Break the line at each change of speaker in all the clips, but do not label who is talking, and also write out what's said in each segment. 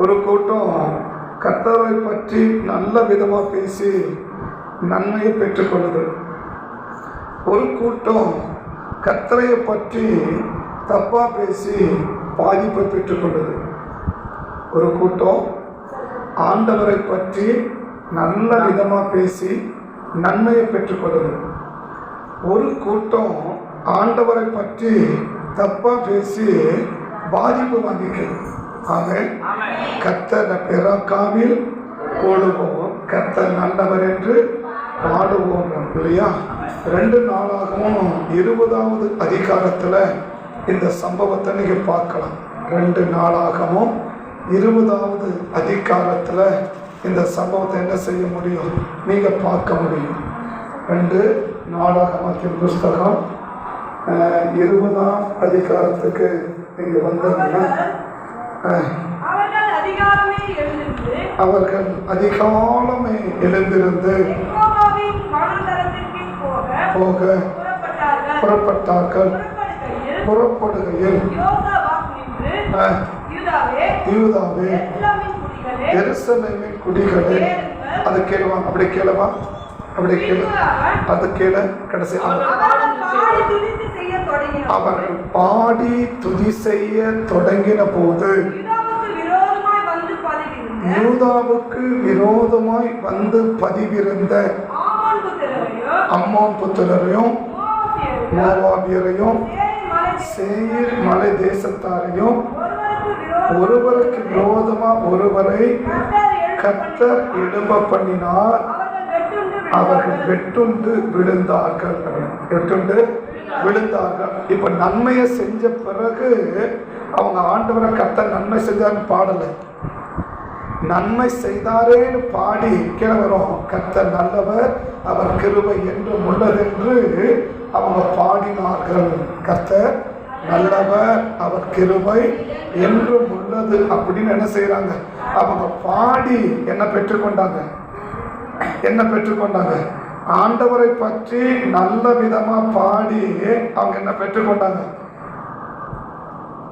ஒரு கூட்டம் கர்த்தரை பற்றி நல்ல விதமாக பேசி நன்மையை பெற்றுக்கொள்ளுது. ஒரு கூட்டம் கர்த்தரை பற்றி தப்பாக பேசி பாதிப்பை பெற்றுக்கொள்ளுது. ஒரு கூட்டம் ஆண்டவரை பற்றி நல்ல விதமாக பேசி நன்மையை பெற்றுக்கொள்ளுது. ஒரு கூட்டம் ஆண்டவரை பற்றி தப்பாக பேசி பாதிப்பு வாங்கிக்கிறது. ஆக கர்த்தர் பிறக்காவில் கூடுவோம், கர்த்தர் நல்லவர் என்று பாடுவோம் இல்லையா? 2 நாளாகவும் 20வது அதிகாரத்தில் இந்த சம்பவத்தை நீங்கள் பார்க்கலாம். 2 நாளாகவும் 20வது அதிகாரத்தில் இந்த சம்பவத்தை என்ன செய்ய முடியும்? நீங்கள் பார்க்க முடியும். 2 நாளாகமத்தின் புஸ்தகம் 20ஆம் அதிகாரத்துக்கு நீங்கள் வந்தீங்கன்னா அவர்கள் அதிகாலமே எழுந்திருந்து போக புறப்பட்டார்கள். புறப்படுகையில் யூதாவே எருசலேமின் குடிகளே, அது கேளுவாங்க. அப்படி கேளவா? அப்படி கேளு, அது கேள. கடைசி அவர்கள் பாடி துதி செய்ய தொடங்கின போது யூதாவுக்கு விரோதமாய் வந்து பதிவிருந்த அம்மோன் புத்திரரையும் மோவாபியரையும் சேயீர் மலை தேசத்தாரையும் ஒருவருக்கு விரோதமாக ஒருவரை கர்த்தர் எழும்ப பண்ணினார். அவர்கள் வெட்டுண்டு விழுந்தார்கள். இப்ப நன்மையை செஞ்ச பிறகு அவங்க ஆண்டவரை கர்த்தர் நன்மை செஞ்சாருன்னு பாடலை, நன்மை செய்தாரேன்னு பாடி கீழே வரும். கர்த்தர் நல்லவர், அவர் கிருபை என்றும் உள்ளதென்று அவங்க பாடினார்கள். கர்த்தர் நல்லவர், அவர் கிருபை என்றும் உள்ளது அப்படின்னு என்ன செய்யறாங்க? அவங்க பாடி என்ன பெற்றுக்கொண்டாங்க? ஆண்டவரை பற்றி நல்ல விதமா பாடி அவங்க என்ன பெற்றுக்கொண்டாங்க?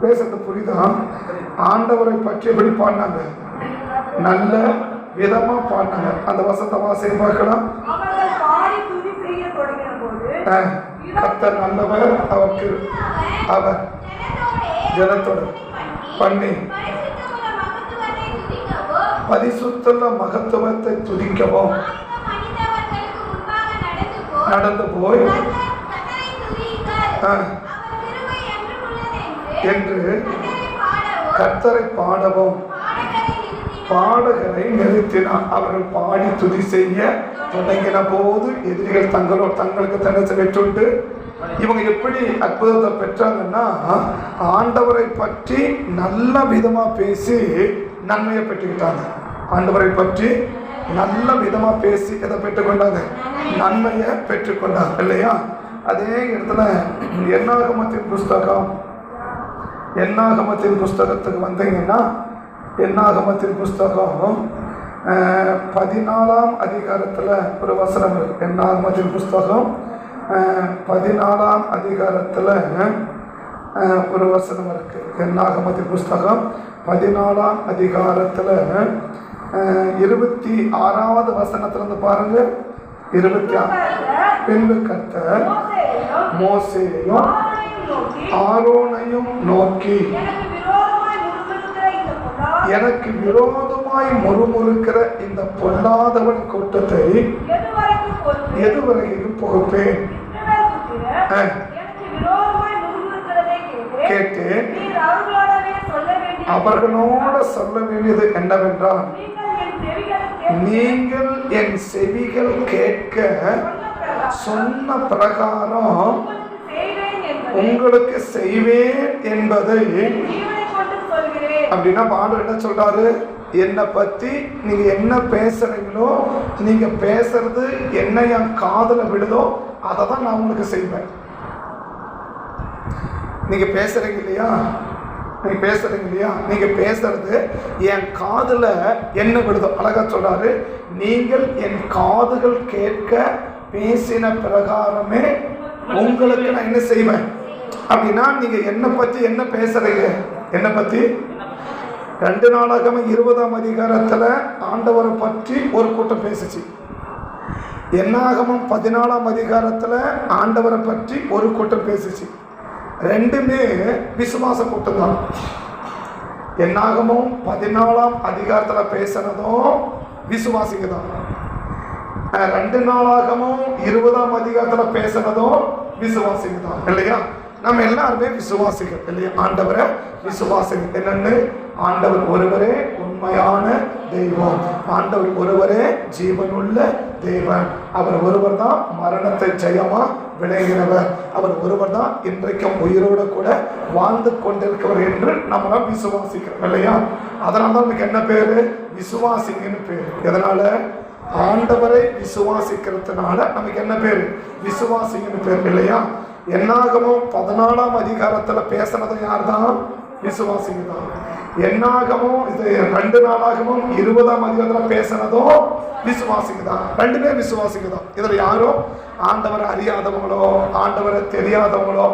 பேசுறது புரியுதா? ஆண்டவரை பற்றி எப்படி பாடினாங்க? நல்ல விதமா பாடினாங்க. அந்த வசந்த வாசை பார்க்கலாம். கர்த்தர் நல்லவர், அவர் ஜனத்தோடு பண்ணி பரிசுத்த மகத்துவத்தை துதிக்கவும் நடந்து போய் என்று கர்த்தரை பாடவும் பாடகரை நிறுத்தினார். அவர்கள் பாடி துதி செய்ய தொடங்கின போது எதிரிகள் தங்களுக்கு தனத்தை வெற்றுண்டு. இவங்க எப்படி அற்புதத்தை பெற்றாங்கன்னா, ஆண்டவரை பற்றி நல்ல விதமா பேசி நன்மையை பெற்றுக்கிட்டாங்க. ஆண்டவரை பற்றி நல்ல விதமா பேசி எதை பெற்றுக்கொண்டாங்க? நன்மையை பெற்றுக்கொண்டாங்க இல்லையா? அதே இடத்துல என்னாகமத்தின் புஸ்தகத்துக்கு வந்தீங்கன்னா, என்னாகமத்தின் புஸ்தகம் 14ஆம் அதிகாரத்தில் ஒரு வசனம் இருக்கு. என்னாகமத்தின் புஸ்தகம் 14ஆம் அதிகாரத்தில் ஒரு வசனம் இருக்கு. என்னாகமத்தின் புஸ்தகம் 14ஆம் அதிகாரத்தில் 26வது வசனத்திலிருந்து பாருங்க. 26 பின்பு கர்த்தர் மோசேயையும் ஆரோனையும் நோக்கி, எனக்கு விரோதமாய் முறுமுறுக்கிற இந்த பொல்லாதவன் கூட்டத்தை எதுவரையும் புகுப்பேன் கேட்டு அவர்களோட சொல்ல வேண்டியது என்னவென்றால், நீங்கள் என் செவிகள் கேட்க சொன்ன பிரகாரம் உங்களுக்கு செய்வேன் என்பதை. அப்படின்னா பாடல் என்ன சொல்றாரு? என்னை பத்தி நீங்க என்ன பேசுறீங்களோ, நீங்க பேசுறது என்ன என் காதுல விடுதோ அதை தான் நான் உங்களுக்கு செய்வேன். நீங்க பேசுறீங்க இல்லையா, நீங்க பேசுறது என் காதுல என்ன விடுதோ. அழகா சொல்றாரு, நீங்கள் என் காதுகள் கேட்க பேசின பிரகாரமே உங்களுக்கு நான் என்ன செய்வேன். அப்படின்னா நீங்க என்னை பத்தி என்ன பேசுறீங்க? என்னை பத்தி 2 நாளாகமம் 20ஆம் அதிகாரத்தில் ஆண்டவரை பற்றி ஒரு கூட்டம் பேசிச்சு. என்னாகமம் 14ஆம் அதிகாரத்தில் ஆண்டவரை பற்றி ஒரு கூட்டம் பேசிச்சு. ரெண்டுமே விசுவாச கூட்டம் தான். என்னாகமம் 14ஆம் அதிகாரத்தில் பேசினதும் விசுவாசிங்க தான். 2 நாளாகமும் 20ஆம் அதிகாரத்தில் பேசினதும் விசுவாசிங்க தான் இல்லையா? நம்ம எல்லாருமே விசுவாசிகள் இல்லையா? ஆண்டவரை விசுவாசிகள். என்னன்னு? ஆண்டவர் ஒருவரே உண்மையான தெய்வம், ஆண்டவர் ஒருவரே ஜீவனுள்ள தேவன், அவர் ஒருவர் தான் மரணத்தை ஜெயமா விளைகிறவர், அவர் ஒருவர் தான் இன்றைக்கும் உயிரோடு கூட வாழ்ந்து கொண்டிருக்கிறவர் என்று நம்மளாம் விசுவாசிக்கிறோம் இல்லையா? அதனால தான் நமக்கு என்ன பேரு? விசுவாசிங்கன்னு பேரு. எதனால? ஆண்டவரை விசுவாசிக்கிறதுனால நமக்கு என்ன பேரு? விசுவாசிங்கன்னு பேர் இல்லையா? என்னாகமும் 14ஆம் அதிகாரத்தில் பேசுனது யார் தான்? விசுவாசிங்க தான். என்னாகமும் இது 2 நாளாகமும் 20ஆம் அதிகாரத்தில் பேசுனதும் விசுவாசிங்க தான். ரெண்டுமே விசுவாசிங்க தான். இதுல யாரும் ஆண்டவரை அறியாதவங்களோ, ஆண்டவரை தெரியாதவங்களோ,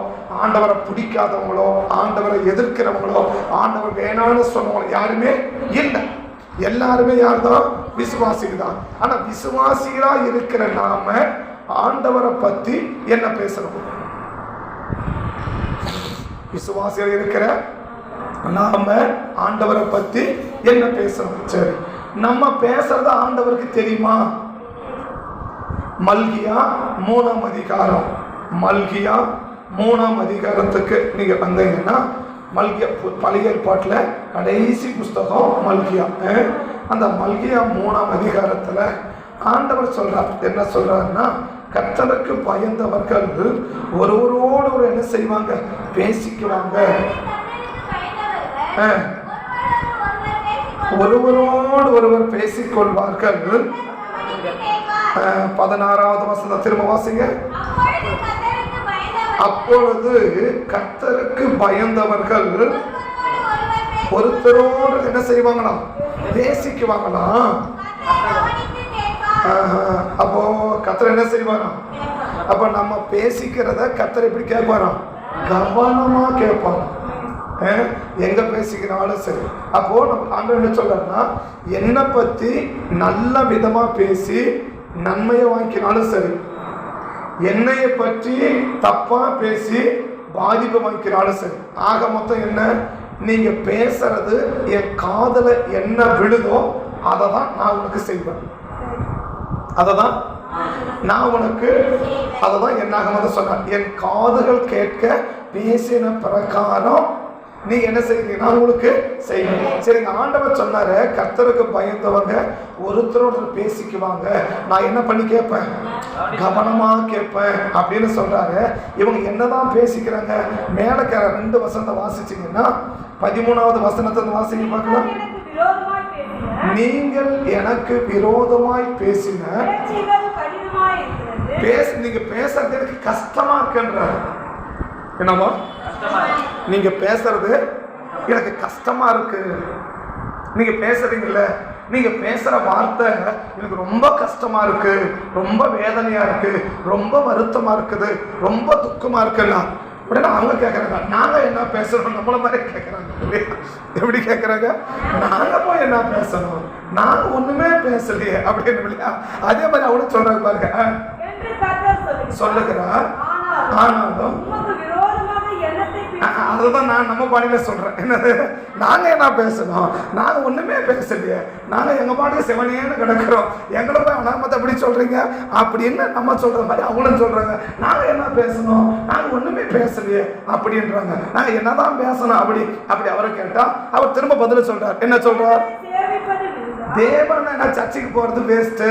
ஆண்டவரை பிடிக்காதவங்களோ, ஆண்டவரை எதிர்க்கிறவங்களோ, ஆண்டவர் வேணான்னு சொன்னவங்களோ யாருமே இல்லை. எல்லாருமே யார் தான்? விசுவாசிங்க தான். ஆனா விசுவாசிகளா இருக்கிற நாம ஆண்டவரை பத்தி என்ன பேசணும்? விசுவாசிகள் இருக்கிற நாம ஆண்டவரை பத்தி என்ன பேசணும்? சரி, நம்ம பேசுறது ஆண்டவருக்கு தெரியுமா? மல்கியா 3ஆம் அதிகாரம், மல்கியா 3ஆம் அதிகாரத்துக்கு நீங்க வந்தீங்கன்னா, மல்கியா பழைய ஏற்பாட்டில் கடைசி புஸ்தகம் மல்கியா. அந்த மல்கியா 3ஆம் அதிகாரத்துல ஆண்டவர் சொல்றார். என்ன சொல்றாருன்னா, கர்த்தருக்கு பயந்தவர்கள் ஒருவரோடு ஒரு என்ன செய்வாங்க? பேசிக்குவாங்க. ஒருவரோடு ஒருவர் பேசிக்கொள்வார்கள். 16வது வசனம் திரும்ப வாசிங்க. அப்பொழுது கர்த்தருக்கு பயந்தவர்கள் ஒருத்தரோடு என்ன செய்வாங்களாம்? பேசிக்குவாங்களாம். அப்போ கர்த்தர் என்ன செய்வாராம்? அப்ப நம்ம பேசிக்கிறத கர்த்தர் எப்படி கேட்பாராம்? கவனமா கேட்பாங்க. எங்க பேசிக்கிறாலும் சரி. அப்போ நம்ம ஆண்டவர் என்ன சொல்றாருன்னா, என்னை பத்தி நல்ல விதமா பேசி நன்மையை வாங்கினாலும் சரி, என்னைய பற்றி தப்பா பேசி பாதிப்பு வாங்கிக்கிறாலும் சரி, ஆக மொத்தம் என்ன? நீங்க பேசுறது என் காதுல என்ன விழுதோ அதை தான் நான் உனக்கு செய்வேன். அததான் நான் உனக்கு, அததான் என்னாக சொன்ன, என் காதுகள் கேட்க பேசின பிரகாரம் நீ என்ன செய்வீங்க? நான் உங்களுக்கு செய்வேன். சரிங்க, ஆண்டவர் சொன்னாரு கர்த்தருக்கு பயந்தவங்க ஒருத்தரோடு பேசிக்குவாங்க. நான் என்ன பண்ணி கேட்பேன்? கவனமா கேட்பேன் அப்படின்னு சொல்றாரு. இவங்க என்னதான் பேசிக்கிறாங்க? மேல 2 வசனத்தை வாசிச்சீங்கன்னா 13வது வசனத்தை வாசிக்க பார்க்கலாம். நீங்கள் எனக்கு விரோதமாய் பேசின நீங்க பேசுறது எனக்கு கஷ்டமா இருக்குன்றாரு. என்னவா? நீங்க பேசுறது எனக்கு கஷ்டமா இருக்கு. நீங்க பேசுறீங்கல்ல, நீங்க பேசுற வார்த்தை எனக்கு ரொம்ப கஷ்டமா இருக்கு, ரொம்ப வேதனையா இருக்கு, ரொம்ப வருத்தமா இருக்குது, ரொம்ப துக்கமா இருக்குன்னா உடனே அவங்க கேட்கறாங்க, நாங்க என்ன பேசணும்? நம்மள மாதிரி கேட்கறாங்க. எப்படி கேட்கறாங்க? நாங்க போய் என்ன பேசணும்? நாங்க ஒண்ணுமே பேசலையே அப்படின்னு இல்லையா? அதே மாதிரி அவனும் சொல்றாங்க பாருங்க. சொல்லுகிறா, ஆனாலும் அதுதான் நான் நம்ம பாணியில சொல்றேன். என்னது? நாங்க என்ன பேசணும்? நாங்க ஒண்ணுமே பேசலையே, நாங்க எங்க பாட்டுக்கு செவனேன்னு கிடக்குறோம், எங்களை போய் அனாமத்தை எப்படி சொல்றீங்க அப்படின்னு நம்ம சொல்ற மாதிரி அவங்களும் சொல்றாங்க. நாங்க என்ன பேசணும்? நாங்க ஒண்ணுமே பேசலையே அப்படின்றாங்க. நாங்க என்னதான் பேசணும் அப்படி அப்படி அவரை கேட்டா அவர் திரும்ப பதில சொல்றார். என்ன சொல்றார்? தேவன் நான் சர்ச்சைக்கு போறது வேஸ்ட்டு,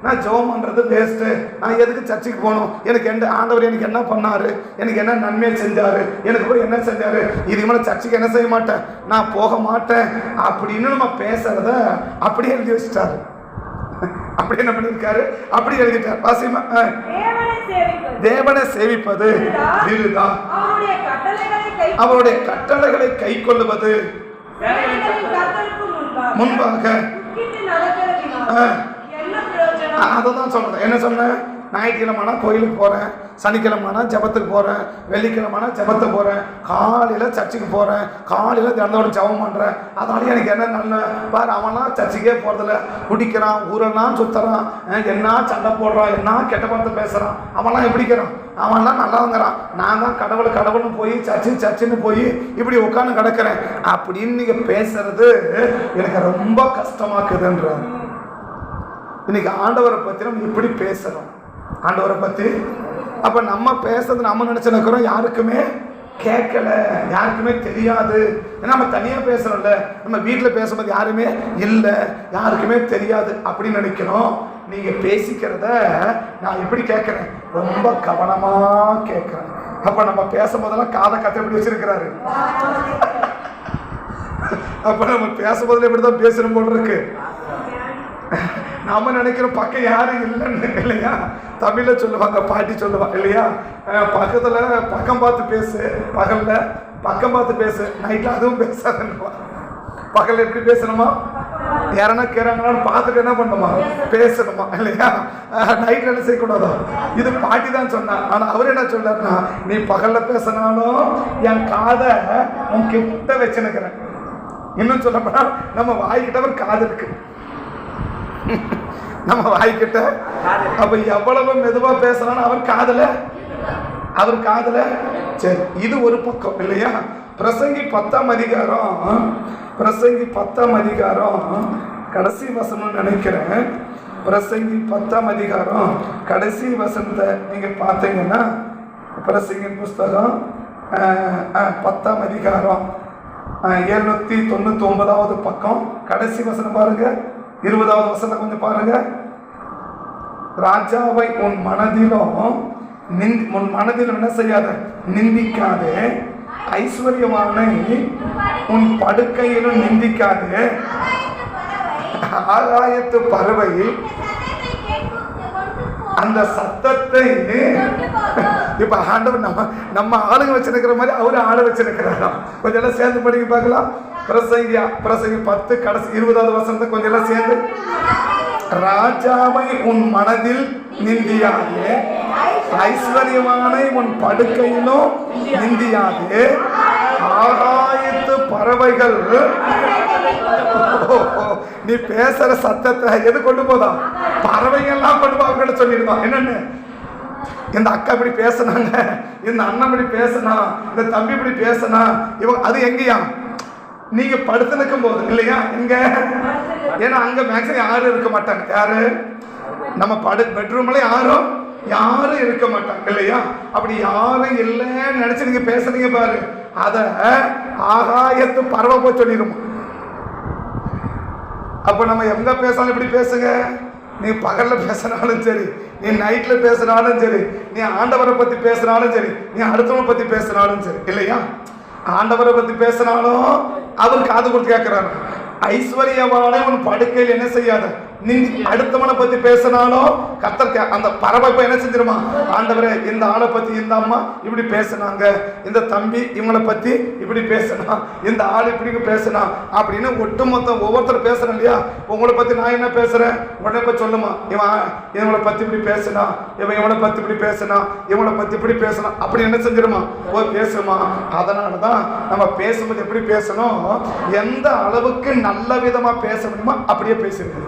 நான் ஜெபம் பண்றது வேஸ்ட்டு, நான் எதுக்கு சர்ச்சைக்கு போகணும்? எனக்கு எந்த ஆண்டவர் எனக்கு என்ன பண்ணாரு, எனக்கு என்ன நன்மையை செஞ்சாரு, எனக்கு போய் என்ன செஞ்சாரு, இதுக்கு மேலே சர்ச்சைக்கு என்ன செய்ய மாட்டேன், நான் போக மாட்டேன் அப்படின்னு நம்ம பேசுறத அப்படியே எழுதி வச்சுட்டாரு. அப்படி என்ன பண்ணிருக்காரு? அப்படி எழுதிட்டார். வாசிமா, தேவனை சேவிப்பது விருதா, அவருடைய கட்டளைகளை கை கொள்ளுவது முன்பாக. அததான் சொல்றேன். என்ன சொன்ன? ஞாயிற்றுக்கிழமை கோயிலுக்கு போறேன், சனிக்கிழமைனா ஜபத்துக்கு போகிறேன், வெள்ளிக்கிழமைனா ஜபத்துக்கு போகிறேன், காலையில் சர்ச்சுக்கு போகிறேன், காலையில் திறந்தோட ஜபம் பண்ணுறேன். அதனால எனக்கு என்ன நல்ல பாரு, அவன்லாம் சர்ச்சுக்கே போகிறதில்ல, குடிக்கிறான், ஊரெல்லாம் சுற்றுறான், என்ன சண்டை போடுறான், என்ன கெட்ட பார்த்து பேசுகிறான், அவன்லாம் எப்படிக்கிறான், அவன்லாம் நல்லாங்கிறான். நான் தான் கடவுள்னு போய் சர்ச்சுன்னு போய் இப்படி உட்காந்து கிடக்கிறேன் அப்படின்னு நீங்கள் பேசுறது எனக்கு ரொம்ப கஷ்டமாக்குதுன்றாங்க. இன்னைக்கு ஆண்டவரை பற்றி நம்ம இப்படி பேசுகிறோம், ஆண்டவரை பற்றி. அப்போ நம்ம பேசுறது நம்ம நினச்சிருக்கிறோம் யாருக்குமே கேட்கல, யாருக்குமே தெரியாது. ஏன்னா நம்ம தனியாக பேசுகிறோம்ல, நம்ம வீட்டில் பேசும்போது யாருமே இல்லை, யாருக்குமே தெரியாது அப்படின்னு நினைக்கணும். நீங்கள் பேசிக்கிறத நான் எப்படி கேட்குறேன், ரொம்ப கவனமாக கேட்குறேன். அப்போ நம்ம பேசும்போதெல்லாம் காதை கத்தை எப்படி வச்சிருக்கிறாரு. அப்போ நம்ம பேசும்போதில் எப்படி தான் பேசணும் போல இருக்கு. நாம நினைக்கிறோம் பக்கம் யாரும் இல்லைன்னு, இல்லையா? தமிழில் சொல்லுவாங்க, பாட்டி சொல்லுவாங்க இல்லையா, பக்கத்தில் பக்கம் பார்த்து பேசு, பகலில் பக்கம் பார்த்து பேசு, நைட்டில் அதுவும் பேசாதுன்னு. பகலில் எப்படி பேசணுமா, யாரனா கேட்குறாங்களான்னு பார்த்துட்டு என்ன பண்ணணுமா, பேசணுமா இல்லையா? நைட்டில் என்ன செய்யக்கூடாதோ, இது பாட்டி தான் சொன்னான். ஆனால் அவர் என்ன சொல்றாருன்னா, நீ பகலில் பேசினாலும் என் காதை உன் கிட்ட வச்சுன்னுக்கிறேன். இன்னும் சொல்லப்போனா நம்ம வாய்கிட்ட ஒரு காது இருக்கு, நம்ம வாய்க்கிட்ட. அப்ப எவ்வளவு மெதுவா பேசலாம் அவர் காதல. சரி, இது ஒரு பக்கம் இல்லையா? பிரசங்கி 10ஆம் அதிகாரம் கடைசி வசனம் நினைக்கிறேன். பிரசங்கி 10ஆம் அதிகாரம் கடைசி வசனத்தை நீங்க பார்த்தீங்கன்னா, பிரசங்கின் புஸ்தகம் 10ஆம் அதிகாரம் 799வது பக்கம் கடைசி வசனம் பாருங்க, 20வது வசனம் கொஞ்சம் பாருங்க. ராஜாவை உன் மனதிலும் என்ன செய்யாத, நிந்திக்காதே, ஐஸ்வர்யவானை உன் படுக்கையிலும் நிந்திக்காதே, ஆகாயத்து பறவை அந்த சத்தத்தை. இப்ப ஆண்டவர் நம்ம ஆளுங்க வச்சிருக்கிற மாதிரி அவரு ஆள வச்சிருக்கிறாரா? கொஞ்சம் எல்லாம் சேர்ந்து படிக்க பார்க்கலாம். பிரசங்கி 10 கடைசி 20வது வசனத்தை கொஞ்சம் எல்லாம் சேர்ந்து. ராஜாவை உன் மனதில் நிந்தியாதே, ஐஸ்வர்யவானை உன் படுக்கையிலும் நிந்தியாதே, ஆகாயத்து பறவைகள். நீ பேசுற சத்தத்தை எது கொண்டு போதா, பறவைகள்லாம் கொண்டு போக சொல்லிடுவான். என்னன்னு, இந்த அக்கா இப்படி பேசினாங்க, இந்த அண்ணன் இப்படி பேசினா, இந்த தம்பி இப்படி பேசினா, இவன் அது எங்கேயா, நீங்க படுத்து நிற்கும் போது இல்லையா, எங்க? ஏன்னா அங்க மேக்ஸிமம் யாரும் இருக்க மாட்டாங்க. யாரு? நம்ம பெட்ரூம்ல யாரும் இருக்க மாட்டாங்க இல்லையா? அப்படி யாரும் இல்லைன்னு நினைச்சு நீங்க பேசுறீங்க பாரு, அத ஆகாயத்து பறவை போய் சொல்லிடுமா. அப்ப நம்ம எங்க பேசாலும் இப்படி பேசுங்க. நீ பகல்ல பேசினாலும் சரி, நீ நைட்ல பேசினாலும் சரி, நீ ஆண்டவரை பத்தி பேசினாலும் சரி, நீ அடுத்தவனை பத்தி பேசினாலும் சரி இல்லையா? ஆண்டவரை பத்தி பேசினாலும் அவர் காது கொடுத்து கேட்கிறாரு. ஐஸ்வர்யவானை உன் படுக்கையில் என்ன செய்யாத, நீ அடுத்தவனை பத்தி பேசினாலும் கர்த்தர் அந்த பறவை என்ன செஞ்சிருமா, ஆண்டவரே இந்த ஆளை பத்தி இந்த அம்மா இப்படி பேசினாங்க, இந்த தம்பி இவங்களை பத்தி இப்படி பேசினா, இந்த ஆள் இப்படி பேசினா அப்படின்னு ஒட்டுமொத்த ஒவ்வொருத்தரும் பேசுறேன் இல்லையா? உங்களை பத்தி நான் என்ன பேசுறேன், உடனே போய் சொல்லுமா, இவங்களை பத்தி இப்படி பேசினா, இவனை பத்தி இப்படி பேசினா, இவங்களை பத்தி இப்படி பேசினா, அப்படி என்ன செஞ்சிருமா, போய் பேசுமா. அதனாலதான் நம்ம பேசும்போது எப்படி பேசணும், எந்த அளவுக்கு நல்ல விதமா பேச முடியுமோ அப்படியே பேசுறது.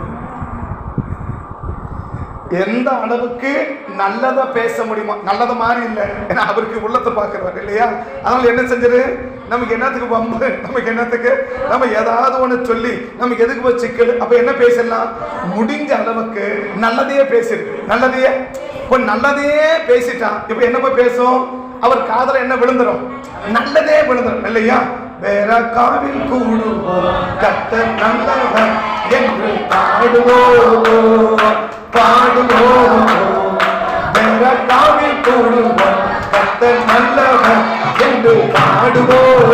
எந்த அளவுக்கு நல்லதா பேச முடியுமோ, நல்லதை மாதிரி இல்லை, ஏன்னா அவருக்கு உள்ளத்தை பார்க்கிறவர் இல்லையா? அதனால என்ன செஞ்சிரு, நமக்கு என்னத்துக்கு வம்பு, நமக்கு என்னத்துக்கு, நம்ம ஏதாவது ஒண்ணு சொல்லி நமக்கு எதுக்கு போய் சிக்கல். அப்ப என்ன பேசலாம், முடிஞ்ச அளவுக்கு நல்லதையே பேசிருக்கு. நல்லதையே பேசிட்டான். இப்ப என்ன போய் பேசும், அவர் காதல என்ன விழுந்துரும், நல்லதே விழுந்துரும் இல்லையா? வேற காவில் கூடுவோம் கர்த்தர் நல்லவர் என்று பாடுவோம், வேற காவில் கூடுவோம் கர்த்தர் நல்லவர் என்று பாடுவோம்,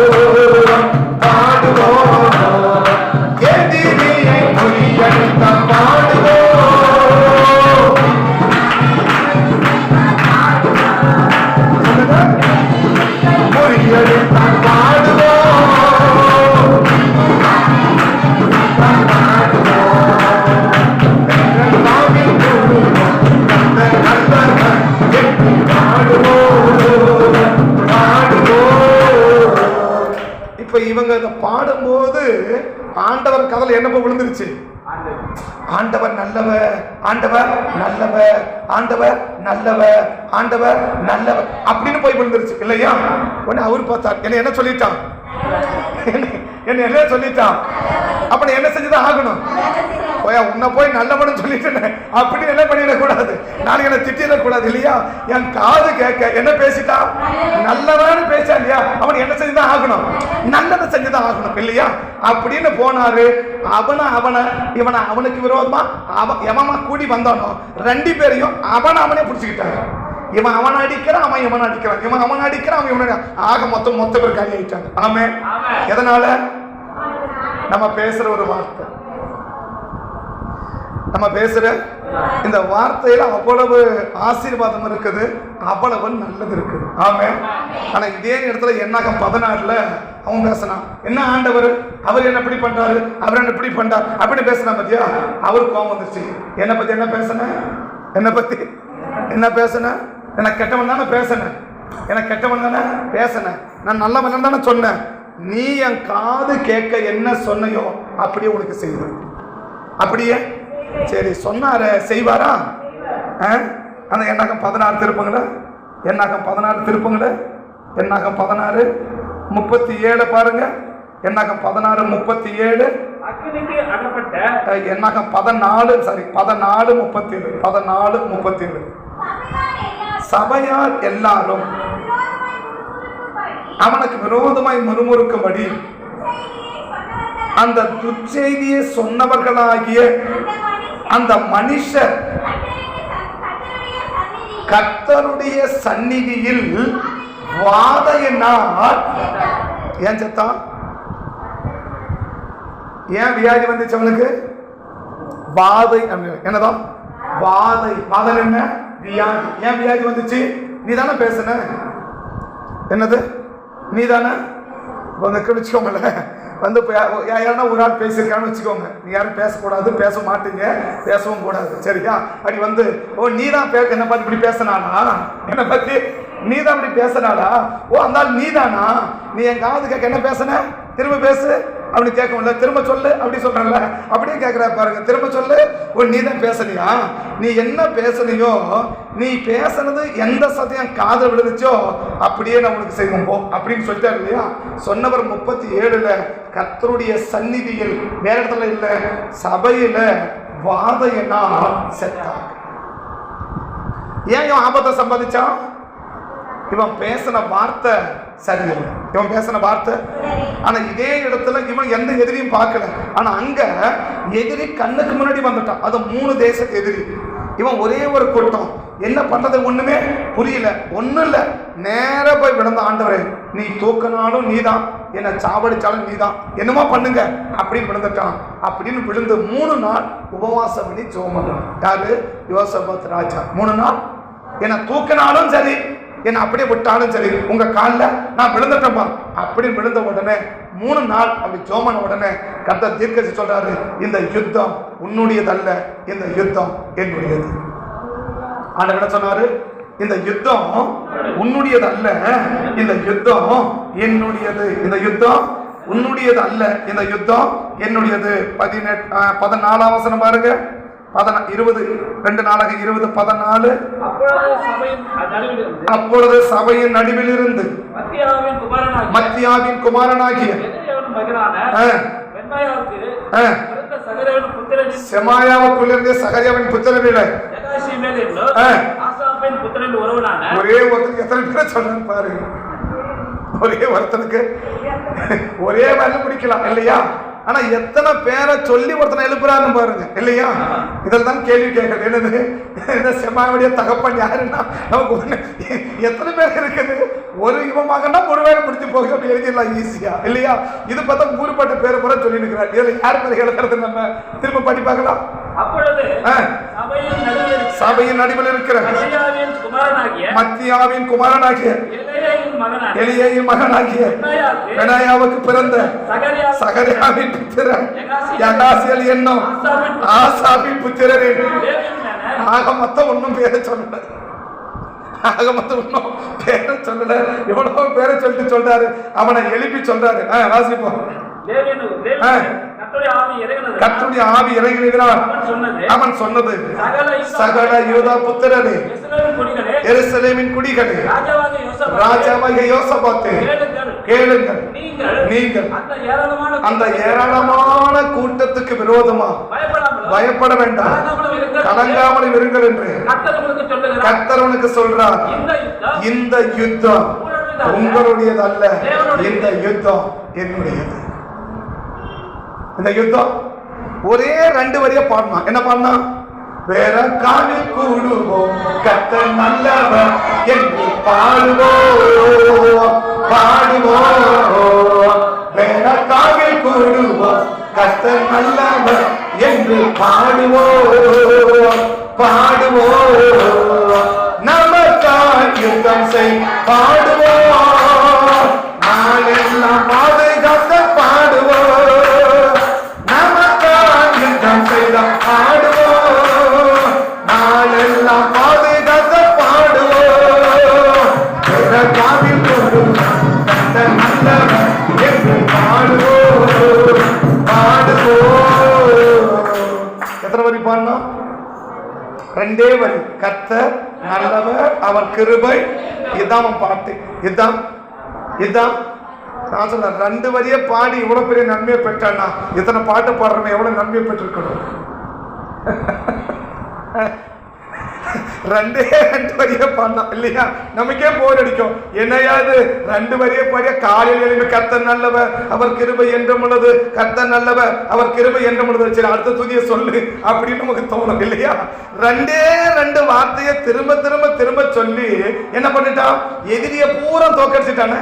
எதிரியை முறியடித்த பாடுவோம், முறியடித்த பாடுவோம், பாடுவோம். போய் விழுந்துருச்சு? ஆண்டவர் நல்லவர், ஆண்டவர் நல்லவர், ஆண்டவர் நல்லவர், ஆண்டவர் நல்லவர் அப்படின்னு போய் விழுந்துருச்சு இல்லையா? உடனே அவர் பார்த்தார், என்ன சொல்லிட்டான்? என்ன சொல்லிட்டான்? அப்ப என்ன செஞ்சுதான் ஆகணும்? உன்னை போய் நல்லவனு சொல்லிட்டு அப்படி என்ன பண்ணிடக்கூடாது, நாளைக்கு என்ன திட்டிடக்கூடாது இல்லையா? என் காது கேட்க என்ன பேசிட்டான்? நல்லவனு பேசா இல்லையா? அவன் என்ன செஞ்சுதான் ஆகணும்? நல்லதை செஞ்சுதான் ஆகணும் இல்லையா? அப்படின்னு போனாரு. இவனை அவனுக்கு விரோதமா எவமா கூடி வந்தானோ ரெண்டு பேரையும் அவனே பிடிச்சுக்கிட்டாங்க. இவன் அவன் அடிக்கிறான், அவன் இவன் அடிக்கிறான், இவன் அவன் அடிக்கிறான், அவன் இவன் ஆக மொத்த பேர் காலி ஆயிட்டாங்க. ஆமே. எதனால? நம்ம பேசுற ஒரு வார்த்தை, நம்ம பேசுற இந்த வார்த்தையில அவ்வளவு ஆசீர்வாதம் இருக்குது, அவ்வளவு நல்லது இருக்குது. ஆமே. ஆனா இதே இடத்துல என்னாகும் 16ல அவன் பேசினான், என்ன ஆண்டவர் அவர் என்ன இப்படி பண்றாரு, அவர் என்ன இப்படி பண்றாரு அப்படி பேசினா பத்தியா? அவருக்கு கோபம் வந்துருச்சு. என்னை பத்தி என்ன பேசின? என்னை பத்தி என்ன பேசின? எனக்கு கெட்டவன் தானே பேசினேன், எனக்கு கெட்டவன் தானே பேசினேன், நான் நல்லவன் தானே சொன்னேன். நீ என் காது கேட்க என்ன சொன்னையோ அப்படியே உனக்கு செய்வேன். அப்படியே சரி சொன்னார செய்வாரா? அந்த எண்ணாகம் 16 திருப்பங்கள, எண்ணாகம் 16 திருப்பங்கள, எண்ணாகம் 16:37 பாருங்க. எண்ணாகம் 16:37, எண்ணாகம் 14:37 சபையார் எல்லாரும் அவனுக்கு விரோதமாய் முறுமுறுக்கும்படி அந்த துச்செய்தியை சொன்னவர்களாகிய அந்த மனுஷர் கர்த்தருடைய சந்நிதியில் வாதையினால் ஏன் செத்தான்? ஏன் வியாதி வந்துச்சு அவனுக்கு? வாதை. என்னதான் வாதை? வாதை என்ன? வியாதி. ஏன் வியாதி வந்துச்சு? நீ தானே பேசுன. என்னது? நீ தானே வச்சுக்கோங்கள வந்து யாருன்னா ஒரு ஆள் பேசியிருக்கான்னு வச்சுக்கோங்க. நீ யாரும் பேசக்கூடாது, பேச மாட்டீங்க, பேசவும் கூடாது சரியா? அப்படி வந்து நீ தான் என்னை பார்த்து இப்படி பேசினானா, என்னை பத்தி நீ தான் இப்படி பேசினாடா, அந்த நீ தானா? நீ என் காது கேட்க என்ன பேசுன? திரும்ப பேசு அப்படி கேட்க முடியல, திரும்ப சொல்லு அப்படி சொல்றல, அப்படியே கேட்கிற பாருங்க. திரும்ப சொல்லு. நீ தான் பேசலையா? நீ என்ன பேசலையோ, நீ பேசுனது எந்த சத்தியம் காதல் விழுந்துச்சோ அப்படியே நான் உனக்கு செய்வோம் போ அப்படின்னு சொல்லிட்டாரு இல்லையா? சொன்னவர் 37ல கர்த்தருடைய சந்நிதியில், வேற இடத்துல இல்ல, சபையில வாதையனா செத்தாங்க. ஏன் இவன் ஆபத்தை சம்பாதிச்சான்? இவன் பேசின வார்த்தை சரியில்லை. இவன் பேசின வார்த்தை. ஆனா இதே இடத்துல இவன் எந்த எதிரியும் பார்க்கல. ஆனா அங்க எதிரி கண்ணுக்கு முன்னாடி வந்துட்டான். அது 3 தேசத்து எதிரி. இவன் ஒரே ஒரு கூட்டம். என்ன பண்றது ஒண்ணுமே புரியல. ஒண்ணும் இல்ல, நேர போய் விழுந்த, ஆண்டவரே நீ தூக்கினாலும் நீதான், என்னை சாவடிச்சாலும் நீதான், என்னமோ பண்ணுங்க அப்படின்னு விழுந்துட்டான். அப்படின்னு விழுந்து 3 நாள் உபவாசம் பண்ணி ஜெபம் பண்றான். யாரு? யோசபாத் ராஜா. 3 நாள் என்னை தூக்கினாலும் சரி, என்ன அப்படியே விட்டாலும் சரி, உங்க காலில் நான் விழுந்துட்டேன்பா அப்படின்னு விழுந்த உடனே 3 நாள் அப்படி ஜோமன உடனே கர்த்தர் தீர்க்கதரிசி சொல்றாரு, இந்த யுத்தம் உன்னுடையதல்ல, இந்த யுத்தம் என்னுடையது. ஆண்டவர் என்ன சொன்னாரு? இந்த யுத்தம் உன்னுடையது அல்ல, இந்த யுத்தம் என்னுடையது. இந்த யுத்தம் உன்னுடையது அல்ல, இந்த யுத்தம் என்னுடையது. 14ஆம் வசனம் பாருங்க. 20 2 நாளாக 20:14. அப்பொழுது சபையின் நடுவில் இருந்து மத்தியாவின் குமாரனாகிய செமாயாவுக்குள்ளிருந்து சகரியாவின் புத்திரனிலே ஒரே ஒருத்தருக்கு எத்தனை பேரை சொல்றேன்னு பாருங்க. ஒரே ஒருத்தனுக்கு ஒரே வேலை பிடிக்கலாம் இல்லையா? ஆனா எத்தனை பேரை சொல்லி ஒருத்தனை எழுப்புறாருன்னு பாருங்க இல்லையா? இதில் தான் கேள்வி கேட்கறது. என்னது? இந்த செம்மாவுடைய தகப்பன் யாருன்னா நமக்கு ஒண்ணு எத்தனை பேர் இருக்குது? ஒரு யுவமாகனா ஒரு வேலை முடிச்சு போகுது அப்படி எழுதிடலாம் ஈஸியா இல்லையா? இது பார்த்தா ஊருப்பட்ட பேர் பூரா சொல்லி இருக்கிறார். இதுல யார் பேர் எழுதுறது? நம்ம திரும்ப படி பார்க்கலாம். சபையின் நடுவில் இருக்கிற மத்தியாவின் குமாரனாகிய எலியாவின் மகனாகிய பெனாயாவுக்கு பிறந்த சகரியாவின் புத்திரன் யகாசியல் என்னும் ஆசாபின் புத்திரரின் ஆக மொத்தம் ஒன்னும் பேரை சொல்லல. ஆக மொத்தம் ஒன்னும் பேரை சொல்லல. எவ்வளவு பேரை சொல்லிட்டு சொல்றாரு. அவனை எழுப்பி சொல்றாரு. வாசிப்போம். கர்த்தருடைய ஆவி இறங்கினார். அவன் சொன்னது, சகல யூதா புத்திரரே, எருசலேமின் குடிகளே, ராஜாவாகிய யோசபாத்தே, கேளுங்கள். நீங்கள் அந்த ஏராளமான கூட்டத்துக்கு விரோதமா பயப்பட வேண்டாம், கலங்காமல் இருங்கள் என்று கர்த்தர் உனக்கு சொல்றார். இந்த யுத்தம் உங்களுடையது அல்ல, இந்த யுத்தம் என்னுடையது. இந்த யுத்தம் ஒரே 2 வரியா பாடணும். என்ன பாடனா? வேற காலில் கூடுவோம் கர்த்தர் நல்லவர் என்று பாடுவோம், பாடுவோம். வேற காலில் கூடுவோம் கர்த்தர் நல்லவர் என்று பாடுவோம், பாடுவோம். நமக்காய் யுத்தம் செய் பாடுவோம், நாளெல்லாம் பாதுகாத்த பாடுவோம். நமக்காய் யுத்தம் செய்த பாடுவோம், நாளெல்லாம் பாதுகாத்த பாடுவோம். காவில் நல்லவர் என்று பாடுவோம், பாடுவோம். எத்தனை வரி பாடணும்? 2 வரி. கர்த்தர் நல்லவர், அவர் கிருபை. இதுதான் பாட்டு. இதுதான் நான் சொன்ன 2 வரியை பாடி இவ்வளவு பெரிய நன்மையை பெற்றான்னா இத்தனை பாட்டு பாடுறவன் எவ்வளவு நன்மையை பெற்றிருக்கணும்? 2 வரியை பாடணும் இல்லையா? நமக்கே போர் அடிக்கும். என்னையாது 2 வரியை பாடிய காலையில் எழுப்பி கர்த்தர் நல்லவர், அவர் கிருபை என்றும் உள்ளது, கர்த்தர் நல்லவர், அவர் கிருபை என்றும் உள்ளது. சரி, அடுத்த துதியை சொல்லு அப்படின்னு நமக்கு தோணும் இல்லையா? 2 வார்த்தையை திரும்ப திரும்ப திரும்ப சொல்லி என்ன பண்ணிட்டான்? எதிரிய பூரா தோக்கடிச்சிட்டானே.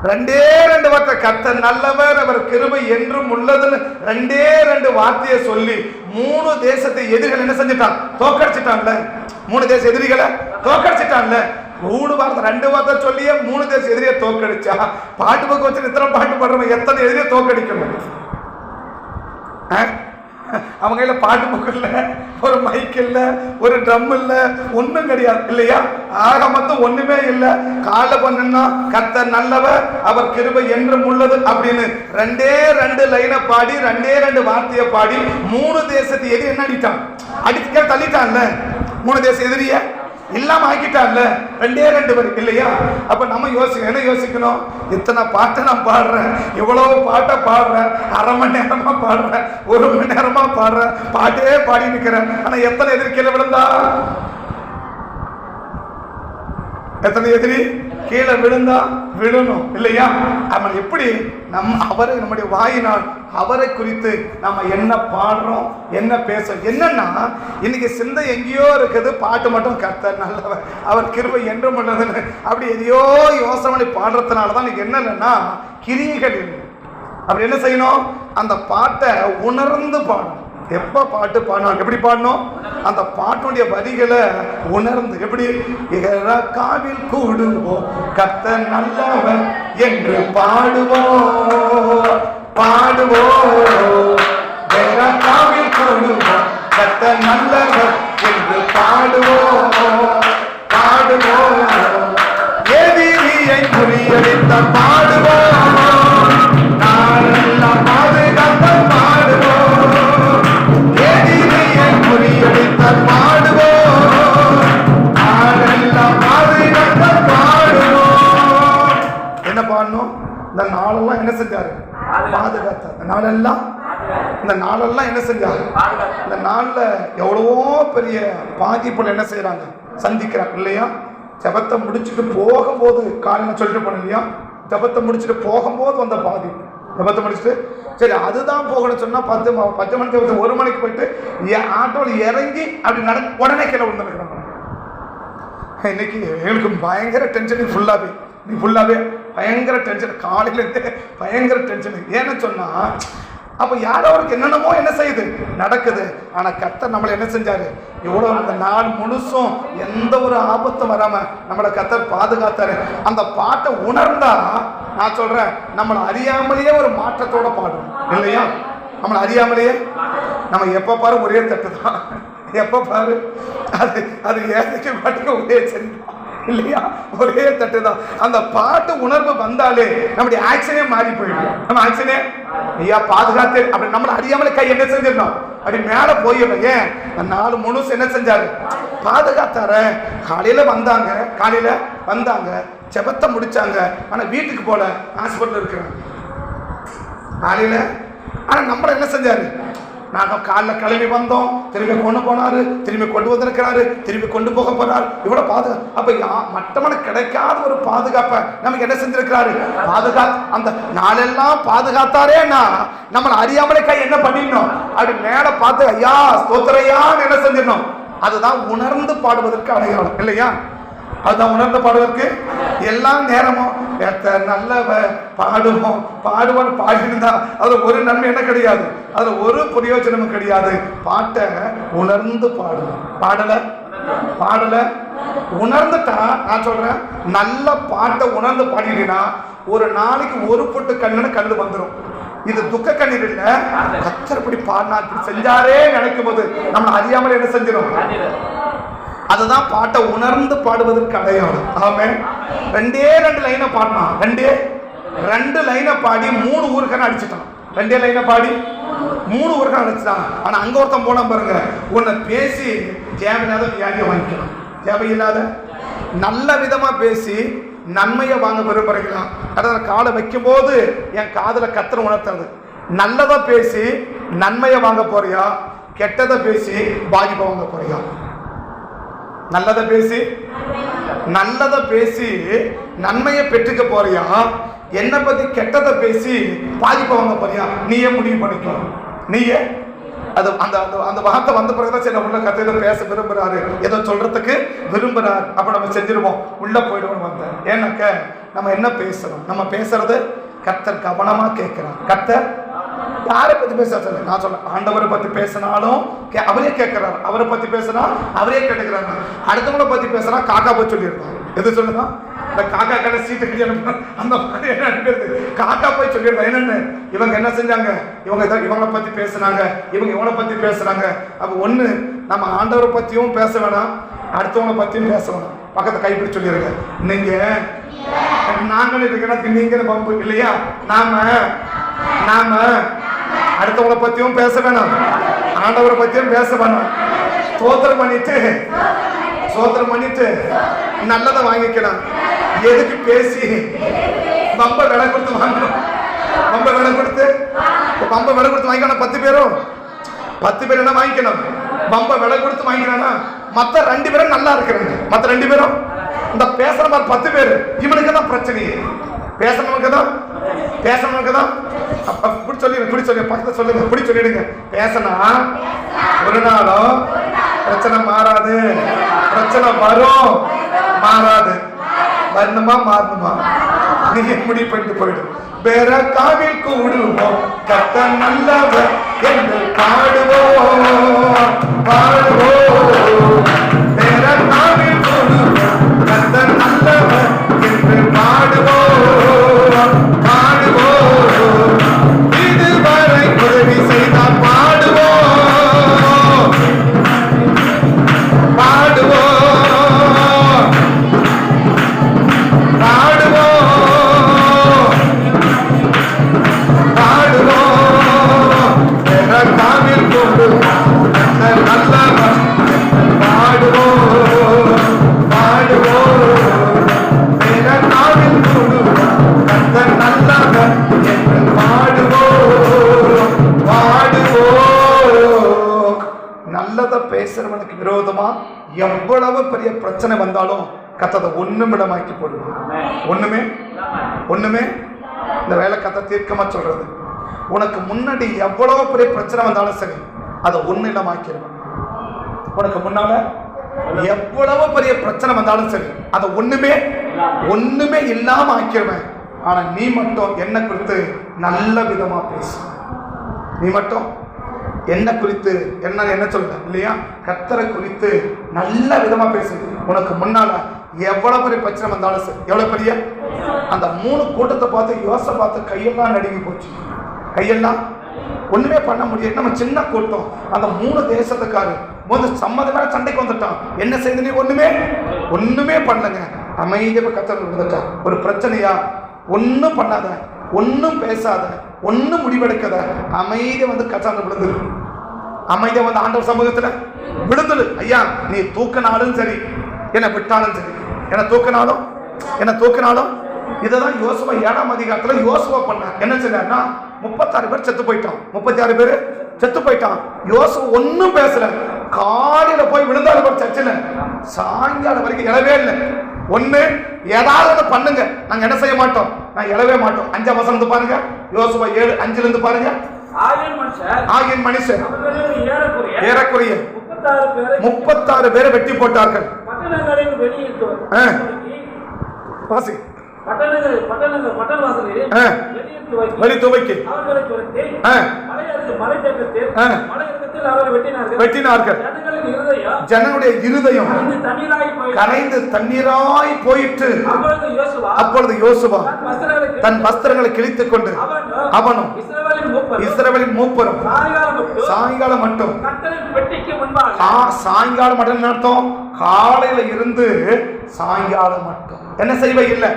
2 வார்த்தை கர்த்தர் நல்லவர், அவர் கிருபை என்றும் உள்ளதுன்னு 2 வார்த்தையை சொல்லி 3 தேசத்தை எதிரிகள் என்ன செஞ்சிட்டான்? தோக்கடிச்சிட்டான்ல. 3 தேச எதிரிகளை தோக்கடிச்சிட்டான்ல. 3 வார்த்தை 2 வார்த்தை சொல்லியே 3 தேச எதிரியை தோக்கடிச்சா பாட்டு பக்கம் வச்சு இத்தனை பாட்டு பாடுறவங்க எத்தனை எதிரியை தோக்கடிக்கணும்? அவங்க கையில பாட்டு புக்கு இல்ல, ஒரு மைக் இல்ல, ஒரு ட்ரம் இல்ல, ஒண்ணும் கிடையாது இல்லையா? ஆக மொத்தம் ஒண்ணுமே இல்ல. கால பண்ணா கர்த்தர் நல்லவர், அவர் கிருபை என்றும் உள்ளது அப்படின்னு 2 லைனை பாடி 2 வார்த்தையை பாடி 3 தேசத்தை எதிரி என்ன அடிட்டான்? அடிக்க தள்ளிட்டான்ல. 3 தேச எதிரிய இல்லாம ஆக்கிட்டான்ல. 2 வரி இல்லையா? அப்ப நம்ம என்ன யோசிக்கணும்? இத்தனை பாட்டை நான் பாடுறேன், இவ்வளவு பாட்டை பாடுறேன், 1/2 மணி நேரமா பாடுறேன், 1 மணி நேரமா பாடுறேன், பாட்டே பாடி நிற்கிறேன். ஆனா எத்தனை எதிரி கீழே விழுந்தா? எத்தனை எதிரி கீழே விழுந்தா? விழணும் இல்லையா? அவன் எப்படி அவரை நம்முடைய வாயினால் அவரை குறித்து நாம என்ன பாடுறோம், என்ன பேசுறோம்? என்னன்னா இன்னைக்கு சிந்தை எங்கேயோ இருக்குது, பாட்டு மட்டும் கர்த்தர் நல்லவர், அவர் கிருபை என்றும் உள்ளதுன்னு அப்படி எதையோ யோசனை பாடுறதுனாலதான் இன்னைக்கு என்ன இல்லைன்னா கிரியைகள் இல்லை. அப்படி என்ன செய்யணும்? அந்த பாட்டை உணர்ந்து பாடணும். எப்ப பாட்டு பாடணும்? எப்படி பாடணும்? அந்த பாட்டுடைய வரிகளை உணர்ந்து. எப்படி? காவில் கூடுவோம் கர்த்தர் நல்லவர் என்று பாடுவோம், பாடுவோம். காவில் கூடுவோம் கர்த்தர் நல்லவர் என்று பாடுவோம், பாடுவோம். எதிரியை முறியடித்த பாடுவோம், நாளெல்லாம் பாதுகாத்த பாடுவோம். எதிரியை முறியடித்த பாடுவோம், நாளெல்லாம் பாதுகாத்த பாடுவோம். என்ன பாடணும்? இந்த நாளெல்லாம் என்ன செஞ்சாரு? பாதுகாத்தார். இந்த நாளெல்லாம் என்ன செஞ்சாரு? இந்த நாள்ல எவ்வளவோ பெரிய பாதிப்புகள் என்ன செய்யறாங்க, சந்திக்கிறாங்க இல்லையா? ஜபத்தை முடிச்சுட்டு போகும்போது காலையில் சொல்லிட்டு போன இல்லையா? ஜபத்தை முடிச்சுட்டு போகும்போது வந்த பாதிப்பு. ஜபத்தை முடிச்சுட்டு சரி அதுதான் போகணும்னு சொன்னா 10 மணிக்கு 1 மணிக்கு போயிட்டு ஆட்டோவில் இறங்கி அப்படி உடனே கீழே விழுந்துருக்கிறாங்க. இன்னைக்கு எங்களுக்கு பயங்கர டென்ஷன். ஃபுல்லாவே பயங்கர டென்ஷன். காலையிலேருந்து பயங்கர டென்ஷன். ஏன்னு சொன்னா அப்போ யாரோருக்கு என்னென்னமோ என்ன செய்யுது நடக்குது. ஆனால் கர்த்தர் நம்மளை என்ன செஞ்சாரு? இவ்வளோ அந்த நாள் முழுசும் எந்த ஒரு ஆபத்தும் வராம நம்மளை கர்த்தர் பாதுகாத்தாரு. அந்த பாட்டை உணர்ந்தா நான் சொல்றேன், நம்மளை அறியாமலேயே ஒரு மாற்றத்தோட பாடுவோம் இல்லையா? நம்மளை அறியாமலேயே நம்ம எப்போ பாரு ஒரே தட்டு தான், எப்போ பாரு அது ஏழைக்கு பாட்டுக்கு ஒரே சரி இல்லையா? ஒரே தட்டு தான். அந்த பாட்டு உணர்வு வந்தாலே நம்முடைய ஆக்ஷனே மாறி போயிடும். நம்ம ஆக்ஷனே ஐயா பாதுகாத்து அப்படி நம்மளை அறியாமலே கை என்ன செஞ்சிடணும், அப்படி மேல போயிடும். ஏன் நாலு முழுசு என்ன செஞ்சாரு, பாதுகாத்தார. காலையில வந்தாங்க ஜெபத்தை முடிச்சாங்க, ஆனா வீட்டுக்கு போல, ஹாஸ்பிட்டல் இருக்கிறாங்க காலையில. ஆனா நம்மள என்ன செஞ்சாரு, நாங்கள் காலைல கிளம்பி வந்தோம், திரும்பி கொண்டு போனாரு, திரும்பி கொண்டு வந்திருக்கிறாரு, திரும்பி கொண்டு போக போறாரு. இவ்வளவு பாதுகாப்பு. அப்ப மற்றவனுக்கு கிடைக்காத ஒரு பாதுகாப்பை நமக்கு என்ன செஞ்சிருக்கிறாரு, அந்த நாளெல்லாம் பாதுகாத்தாரேன்னா நம்மளை அறியாமலே கை என்ன பண்ணிடணும், அப்படி மேல பார்த்து ஐயா ஸ்தோத்திரையான்னு என்ன செஞ்சிடணும். அதுதான் உணர்ந்து பாடுவதற்கு அடையாளம் இல்லையா? அதுதான் உணர்ந்து பாடுவதற்கு. எல்லா நேரமும் நல்லவ பாடுவான்னு பாடினா அதுல ஒரு நன்மை என்ன கிடையாது, அதுல ஒரு பிரயோஜனமும் கிடையாது. பாட்டை உணர்ந்து பாடுவோம். பாடல உணர்ந்துட்டா, நான் சொல்றேன், நல்ல பாட்டை உணர்ந்து பாடினா ஒரு நாளைக்கு ஒரு பொட்டு கண்ணு வந்துடும். இது துக்க கண்ணீர் இல்ல, கர்த்தர் இப்படி பாடினா இப்படி செஞ்சாரே நினைக்கும் போது நம்ம அறியாமல் என்ன செஞ்சிடும். அதுதான் பாட்டை உணர்ந்து பாடுவதற்கு அடையாளம். ஆமென். 2 லைனை பாடினான், 2 லைனை பாடி 3 ஊருக்கான அடிச்சுட்டான். 2 லைனை பாடி 3 ஊருக்கான அடிச்சுட்டான். ஆனா அங்க ஒருத்தன் போன பாருங்க, உன்னை பேசி தேவையில்லாத வியாதியை வாங்கிக்கலாம், தேவையில்லாத நல்ல விதமா பேசி நன்மையை வாங்க விரும்புறீங்களா? அதாவது காலை வைக்கும் போது என் காதுல கர்த்தர் உணர்த்துறது, நல்லதை பேசி நன்மையை வாங்க போறியா, கெட்டதை பேசி பாதிப்பை வாங்க போறியா? நல்லதை பேசி நன்மையை பெற்றுக்க போறியா, என்னை பத்தி கெட்டதை பேசி பாதிப்பை வாங்க போறியா? நீயே முடிவு பண்ணிக்கணும். நீயே அது அந்த அந்த வார்த்தை வந்த பிறகுதான் சரி உள்ள கத்தை பேச விரும்புறாரு, ஏதோ சொல்றதுக்கு விரும்புறாரு, அப்ப நம்ம செஞ்சிருவோம், உள்ள போயிடுவோம் வந்தேன். ஏன்னாக்க நம்ம என்ன பேசுறோம், நம்ம பேசுறது கர்த்தர் கவனமா கேட்கிறார். கர்த்தர் யாரை பத்தி பேச சொல்ல, நான் சொல்ல ஆண்டவரை பத்தி பேசினாலும் அவரே கேட்கிறார், அவரை பத்தி பேசினா அவரே கேட்டுக்கிறாங்க. அடுத்தவங்களை பத்தி பேசினா காக்கா போய் சொல்லியிருக்காங்க. எது சொல்லுதான், இந்த காக்கா கடை சீட்டு அந்த மாதிரி என்ன அனுப்பிடுது, காக்கா போய் சொல்லியிருக்காங்க. என்னன்னு இவங்க என்ன செஞ்சாங்க, இவங்களை பத்தி பேசுனாங்க, இவங்களை பத்தி பேசுறாங்க. அப்ப ஒண்ணு நம்ம ஆண்டவரை பத்தியும் பேச வேணாம், அடுத்தவங்களை பத்தியும் பேச வேணாம். பக்கத்தை கைப்பிடி சொல்லிருங்க. நீங்க நாங்களும் இருக்கிறதுக்கு நீங்க பம்பு இல்லையா? நாம அடுத்தவங்களை பத்தியும் பேச வேணாம், ஆண்டவரை பத்தியும் பேச வேணாம். ஸ்தோத்திரம் பண்ணிட்டு நல்லதை வாங்கிக்கலாம். எதுக்கு பேசி பம்ப விலை கொடுத்து வாங்கணும்? பம்ப விலை கொடுத்து வாங்கிக்கணும். 10 பேர் என்ன வாங்கிக்கணும், பம்ப விலை கொடுத்து வாங்கிக்கணும். மற்ற 2 பேரும் நல்லா இருக்கிறாங்க. மற்ற 2 பேரும் இந்த பேசுற மாதிரி 10 பேர் இவனுக்கு தான் பிரச்சனையே. பேசணுக்கு தான் இப்படி சொல்லி பக்கத்துல சொல்லுங்க, இப்படி சொல்லிடுங்க. பேசினா ஒரு நாளும் பிரச்சனை மாறாது, பிரச்சனை வரும் மாறாது. மாறணுமா நீங்க முடிவு பண்ணிட்டு போயிடும். வேற காவில் கூடுவோம், கர்த்தர் நல்லவர் என்று பாடுவோம். வேற காவில் கூடுவோம், கர்த்தர் நல்லவர் என்று பாடுவோம். இதுவரை உதவி செய்தால் பாடுவோம். நல்லதை பேசுறவனுக்கு விரோதமா எவ்வளவு பெரிய பிரச்சனை வந்தாலும் கத்ததை ஒண்ணுமிடமாக்கி போடுவோம். ஒண்ணுமே இந்த வேலை கத்தை தீர்க்கமா சொல்றது. உனக்கு முன்னாடி எவ்வளவு பெரிய பிரச்சனை வந்தாலும் சரி, அதை ஒண்ணிடமாக்கிடுவேன். உனக்கு முன்னால எவ்வளவு பெரிய பிரச்சனை வந்தாலும் சரி, அதை ஒண்ணுமே இல்லாம ஆக்கிடுவேன். ஆனா நீ மட்டும் என்ன குறித்து நல்ல விதமா பேசு. நீ மட்டும் என்ன குறித்து என்ன சொல்ற இல்லையா, கர்த்தரை குறித்து நல்ல விதமா பேசு. உனக்கு முன்னால எவ்வளவு பெரிய பிரச்சனை வந்தாலும் சரி, எவ்வளவு பெரிய அந்த 3 கூட்டத்தை பார்த்து யோசனை பார்த்து கையெல்லாம் நடுங்கி போச்சு. கையெல்லாம் ஒண்ணுமே பண்ண முடியாது. நம்ம சின்ன கூட்டம், அந்த 3 தேசத்துக்காரு சம்மதமான சண்டைக்கு வந்துட்டான். என்ன செய்து நீ ஒண்ணுமே பண்ணலங்க. அமைதியாக கத்தர் விழுந்துட்டா. ஒரு பிரச்சனையா, ஒன்றும் பண்ணாத, ஒன்றும் பேசாத, ஒன்றும் முடிவெடுக்காத, அமைதியாக வந்து கத்தர் விழுந்துரு. அமைதியாக வந்து ஆண்டவர் சமூகத்தில் விழுந்துரு. ஐயா நீ தூக்கினாலும் சரி, என்னை விட்டாலும் சரி, என்னை தூக்கினாலும் இதைதான் யோசுவா 7ஆம் அதிகாரத்தில் யோசுவா பண்ணார். என்ன செய்யறாருன்னா 36 பேர் செத்து போயிட்டான். 36 பேர் செத்து போயிட்டான். யோசுவா ஒன்னும் பேசல. காலையில போய் விழுந்தாலும் ஒரு சர்ச்சில் சாயங்காலம் வரைக்கும் எழவே இல்லை. ஒண்ணு ஏதாவது பண்ணுங்க, நாங்க என்ன செய்ய மாட்டோம், நான் எழவே மாட்டோம். 5ஆம் வசனம் பாருங்க, யோசுவா 7:5 பாருங்க. ஆகியன் மனுஷர் ஏறக்குறைய 36 பேரை வெட்டி போட்டார்கள். வாசி வழி துவைக்கு வெட்டினார்கள். ஜனங்களுடைய இருதயம் கரைந்து தண்ணீராய் போயிற்று. அப்பொழுது யோசுவா தன் வஸ்திரங்களை கிழித்துக் கொண்டு அவனும் இஸ்ரவேலின் மூப்பரும் சாயங்காலம் மட்டும் அர்த்தம் காலையில இருந்து சாயங்காலம் மட்டும் என்ன செய்வே இல்லை,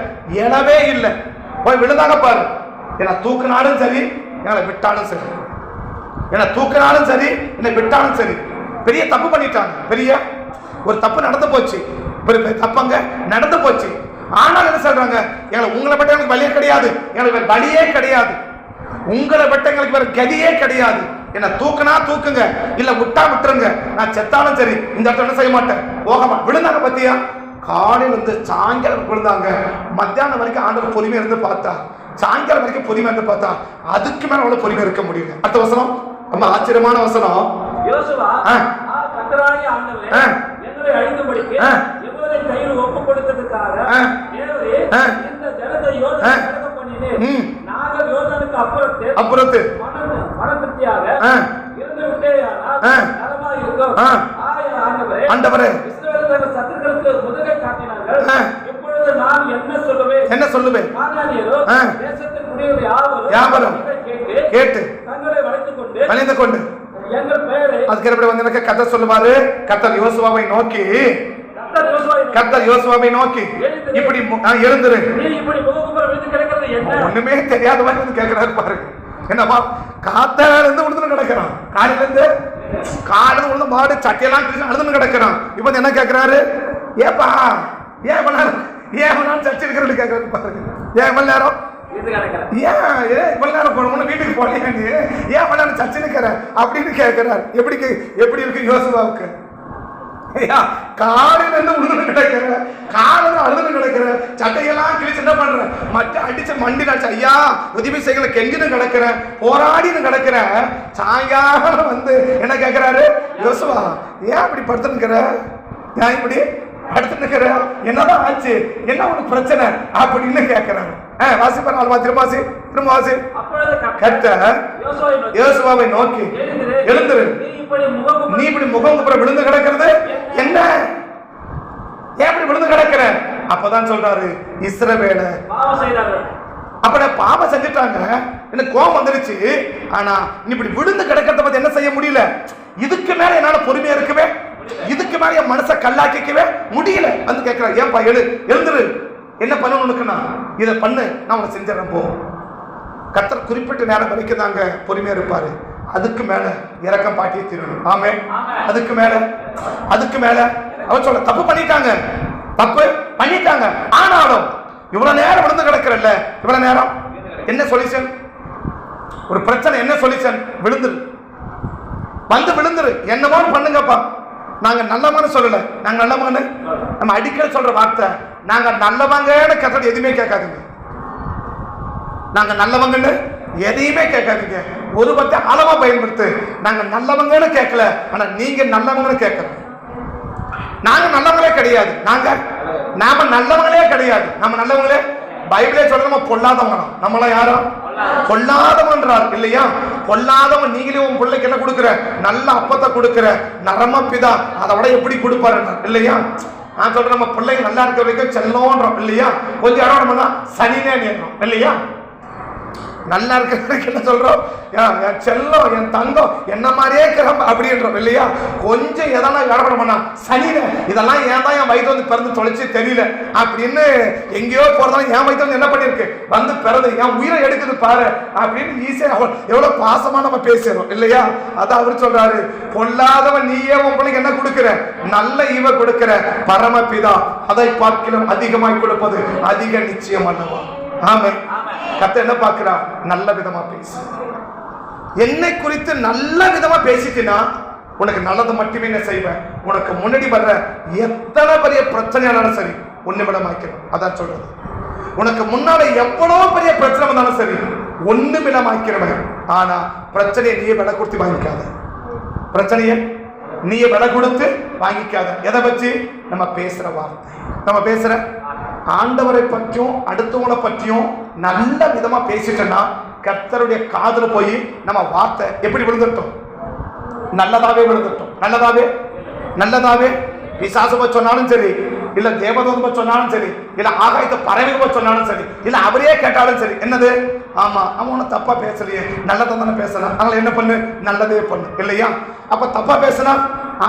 எழவே இல்லை. போய் விழுந்தாங்க பாரு. என்னை தூக்கினாலும் சரி, எங்களை விட்டாலும் சரி, என்னை தூக்கினாலும் சரி, என்னை விட்டாலும் சரி. பெரிய தப்பு பண்ணிட்டாங்க. பெரிய ஒரு தப்பு நடந்து போச்சு. பெரிய தப்பங்க நடந்து போச்சு. ஆனால் என்ன சொல்றாங்க, எங்களை உங்களை விட்ட எங்களுக்கு வழியே கிடையாது, எங்களுக்கு வேற வழியே கிடையாது, உங்களை விட்ட எங்களுக்கு வேற கதியே கிடையாது. என்ன தூக்குனா தூக்குங்க, இல்ல விட்டா விட்டுருங்க, நான் செத்தாலும் சரி இந்த இடத்துல என்ன செய்ய மாட்டேன், போக மாட்டேன். விழுந்தாங்க பத்தியா, காலையில இருந்து சாயங்காலம் விழுந்தாங்க. மத்தியானம் வரைக்கும் ஆண்டவர் பொறுமையா இருந்து பார்த்தா, சாயங்காலம் வரைக்கும் பொறுமையா இருந்து பார்த்தா, அதுக்கு மேல அவ்வளவு பொறுமையா இருக்க முடியல. அடுத்த வசனம் ரொம்ப ஆச்சரியமான வசனம். யோசுவா கர்த்தராகிய ஆண்டவரே எங்களை அழிக்கும்படிக்கு எங்களை கையில் ஒப்புக் கொடுத்ததுக்காக தேவரே இந்த ஜனத்தை யோர்தானை கடக்க பண்ணினீர். நாங்கள் யோர்தானுக்கு அப்புறத்து மனதிருப்தியாக இருந்து விட்டேயானால் நலமா இருக்கும். ஆண்டவரே இஸ்ரவேல் சத்துருக்களுக்கு முதுகை காட்டினார்கள். இப்பொழுது நான் என்ன சொல்லுவேன்? கானானியரோ தேசத்தில் குடியிருந்த யாவரும் கேட்டு தங்களை வளைந்து கொண்டு எங்கள் பெயரை அதுக்கு வந்து எனக்கு கதை சொல்லுவாரு. கர்த்தர் யோசுவாவை நோக்கி இப்படி எழுந்துரு, ஒண்ணுமே தெரியாத மாதிரி வந்து கேட்கிறாரு பாருங்க. என்னப்பா காத்தால இருந்து உழுதுன்னு கிடக்கிறான், காலையில இருந்து மாடு சட்டையெல்லாம் அழுதுன்னு கிடக்கிறான். இப்ப என்ன கேட்கிறாரு, ஏப்பா ஏன் வேணாலும் சர்ச்சை இருக்கிறது கேட்கறது பாருங்க. ஏன் இவ்வளவு நேரம் இவ்வளவு நேரம் போனோம்னு வீட்டுக்கு போனீங்க, ஏன் இவ்வளவு நேரம் சர்ச்சை நிக்கிற அப்படின்னு கேட்கிறார். எப்படி இருக்கு யோசுவாவுக்கு? காலையில இருந்து உழுதுன்னு கிடக்கிற, காலையில அழுதுன்னு கிடக்கிற, சட்டையெல்லாம் கிழிச்சு என்ன பண்ற, மற்ற அடிச்ச மண்டினாச்சு, ஐயா உதவி செய்யல, கெஞ்சின்னு கிடக்கிற, போராடின்னு கிடக்கிற. சாயங்காலம் வந்து என்ன கேட்கிறாரு, யோசுவா ஏன் அப்படி படுத்துனுக்கிற, ஏன் இப்படி படுத்துனுக்கிற, என்னதான் ஆச்சு, என்ன உனக்கு பிரச்சனை அப்படின்னு கேட்கிறாரு. வாசி திரும்ப வாசி. கர்த்தர் யோசுவாவை நோக்கி எழுந்துரு, நீ இப்படி முகம் விழுந்து கிடக்கிறது என்ன, ஏன் இப்படி விழுந்து கிடக்கிற? அப்பதான் சொல்றாரு, இஸ்ரவேல அப்ப பாவம் செஞ்சுட்டாங்க, எனக்கு கோபம் வந்துருச்சு. ஆனா நீ இப்படி விழுந்து கிடக்கிறத பத்தி என்ன செய்ய முடியல, இதுக்கு மேல என்னால பொறுமையா இருக்கவே, இதுக்கு மேல என் மனசை கல்லாக்கிக்கவே முடியல. வந்து கேட்கிறார், ஏன்பா எழுந்துரு, என்ன பண்ணணும்னுக்குன்னா இதை பண்ணு, நான் உனக்கு செஞ்சிடறேன் போ. கர்த்தர் குறிப்பிட்ட நேரம் வரைக்கும் தாங்க பொறுமையா இருப்பாரு. அதுக்கு மேல இறக்கம் பாட்டியே தீரணும். ஆமே, அதுக்கு மேல அவர் சொல்ல தப்பு பண்ணிட்டாங்க. ஆனாலும் இவ்வளவு நேரம் விழுந்து கிடக்கிறல்ல, இவ்வளவு நேரம் என்ன சொல்யூஷன், ஒரு பிரச்சனை என்ன சொல்யூஷன், விழுந்துரு, என்னமோ பண்ணுங்கப்பா. நாங்க நல்லவன்னு சொல்லல, நாங்க நல்லவன்னு நம்ம அடிக்கடி சொல்ற வார்த்தை, நாங்க நல்லவங்கன்னு கத்தது எதுவுமே கேட்காதீங்க. நாங்க நல்லவங்கன்னு எதையுமே கேட்காதீங்க. ஒரு பத்தி அளவா பயன்படுத்து. நாங்க நல்லவங்கன்னு கேட்கல, ஆனா நீங்க நல்லவங்கன்னு கேட்கல. நாங்க நல்லவங்களே கிடையாது, நாம நல்லவங்களே கிடையாது. நம்ம நல்லவங்களே பைபிளே சொல்ற நம்ம பொல்லாதவங்க. நம்மள யாரும் பொல்லாதவன்றார் இல்லையா? பொல்லாதவன் நீங்களே உன் பிள்ளைக்கு என்ன கொடுக்குற, நல்ல அப்பத்தை கொடுக்குற நரம பிதா, அதை விட எப்படி கொடுப்பாரு இல்லையா? நான் சொல்றேன், நம்ம பிள்ளைங்க நல்லா இருக்க வரைக்கும் செல்லோன்றோம் இல்லையா? கொஞ்சம் இடம் சனினே நேரம் இல்லையா? நல்லா இருக்கிறதுக்கு என்ன சொல்றோம்? என் செல்லம், என் தங்கம், என்ன மாதிரியே கிளம்ப அப்படின்றோம் இல்லையா? கொஞ்சம் எதனா கடப்பட பண்ணா சனியில இதெல்லாம் ஏன் தான் என் வயிற்று வந்து பிறந்து தொலைச்சு தெரியல அப்படின்னு எங்கேயோ போறதாலும் என் வயிற்று வந்து என்ன பண்ணிருக்கு வந்து பிறந்து என் உயிரை எடுக்குது பாரு அப்படின்னு ஈஸியா எவ்வளவு பாசமா நம்ம பேசுறோம் இல்லையா? அதான் அவர் சொல்றாரு, பொல்லாதவன் நீயே உன் பிள்ளைக்கு என்ன கொடுக்கிற? நல்ல ஈவ கொடுக்கிற பரமபிதா அதை பார்க்கிலும் அதிகமாய் கொடுப்பது அதிக நிச்சயம் அல்லவா? ஆமென். கர்த்தர் என்ன பார்க்கிறா? நல்ல விதமா பேசு. என்னை குறித்து நல்ல விதமா பேசிட்டினா உனக்கு நல்லது மட்டுமே என்ன செய்வேன். உனக்கு முன்னாடி வர்ற எத்தனை பெரிய பிரச்சனையானாலும் சரி ஒண்ணுமிடமாக்கிறோம். அதான் சொல்றது. உனக்கு முன்னால எவ்வளவு பெரிய பிரச்சனை வந்தாலும் சரி ஒண்ணுமிடமாக்கிறவன். ஆனா பிரச்சனையை நீயே விலை கொடுத்து வாங்கிக்காத. பிரச்சனையை நீயே விலை கொடுத்து வாங்கிக்காத. எதை வச்சு? நம்ம பேசுற வார்த்தை. நம்ம பேசுற ஆண்டவரை பற்றியும் அடுத்தவங்களை பற்றியும் நல்ல விதமா பேசிட்டோம்னா கர்த்தருடைய காதுல போய் நம்ம வார்த்தை எப்படி விழுந்துட்டோம்? நல்லதாவே விழுந்துட்டோம். நல்லதாவே பிசாசு சொன்னாலும் சரி, இல்ல தேவதூதம் சொன்னாலும் சரி, இல்ல ஆகாயத்தை பறவை சொன்னாலும் சரி, இல்ல அவரே கேட்டாலும் சரி, என்னது? ஆமா அவன் தப்பா பேசலையே, நல்லதா தானே பேசலாம், அதனால என்ன பண்ணு? நல்லதே பண்ணு இல்லையா? அப்ப தப்பா பேசினா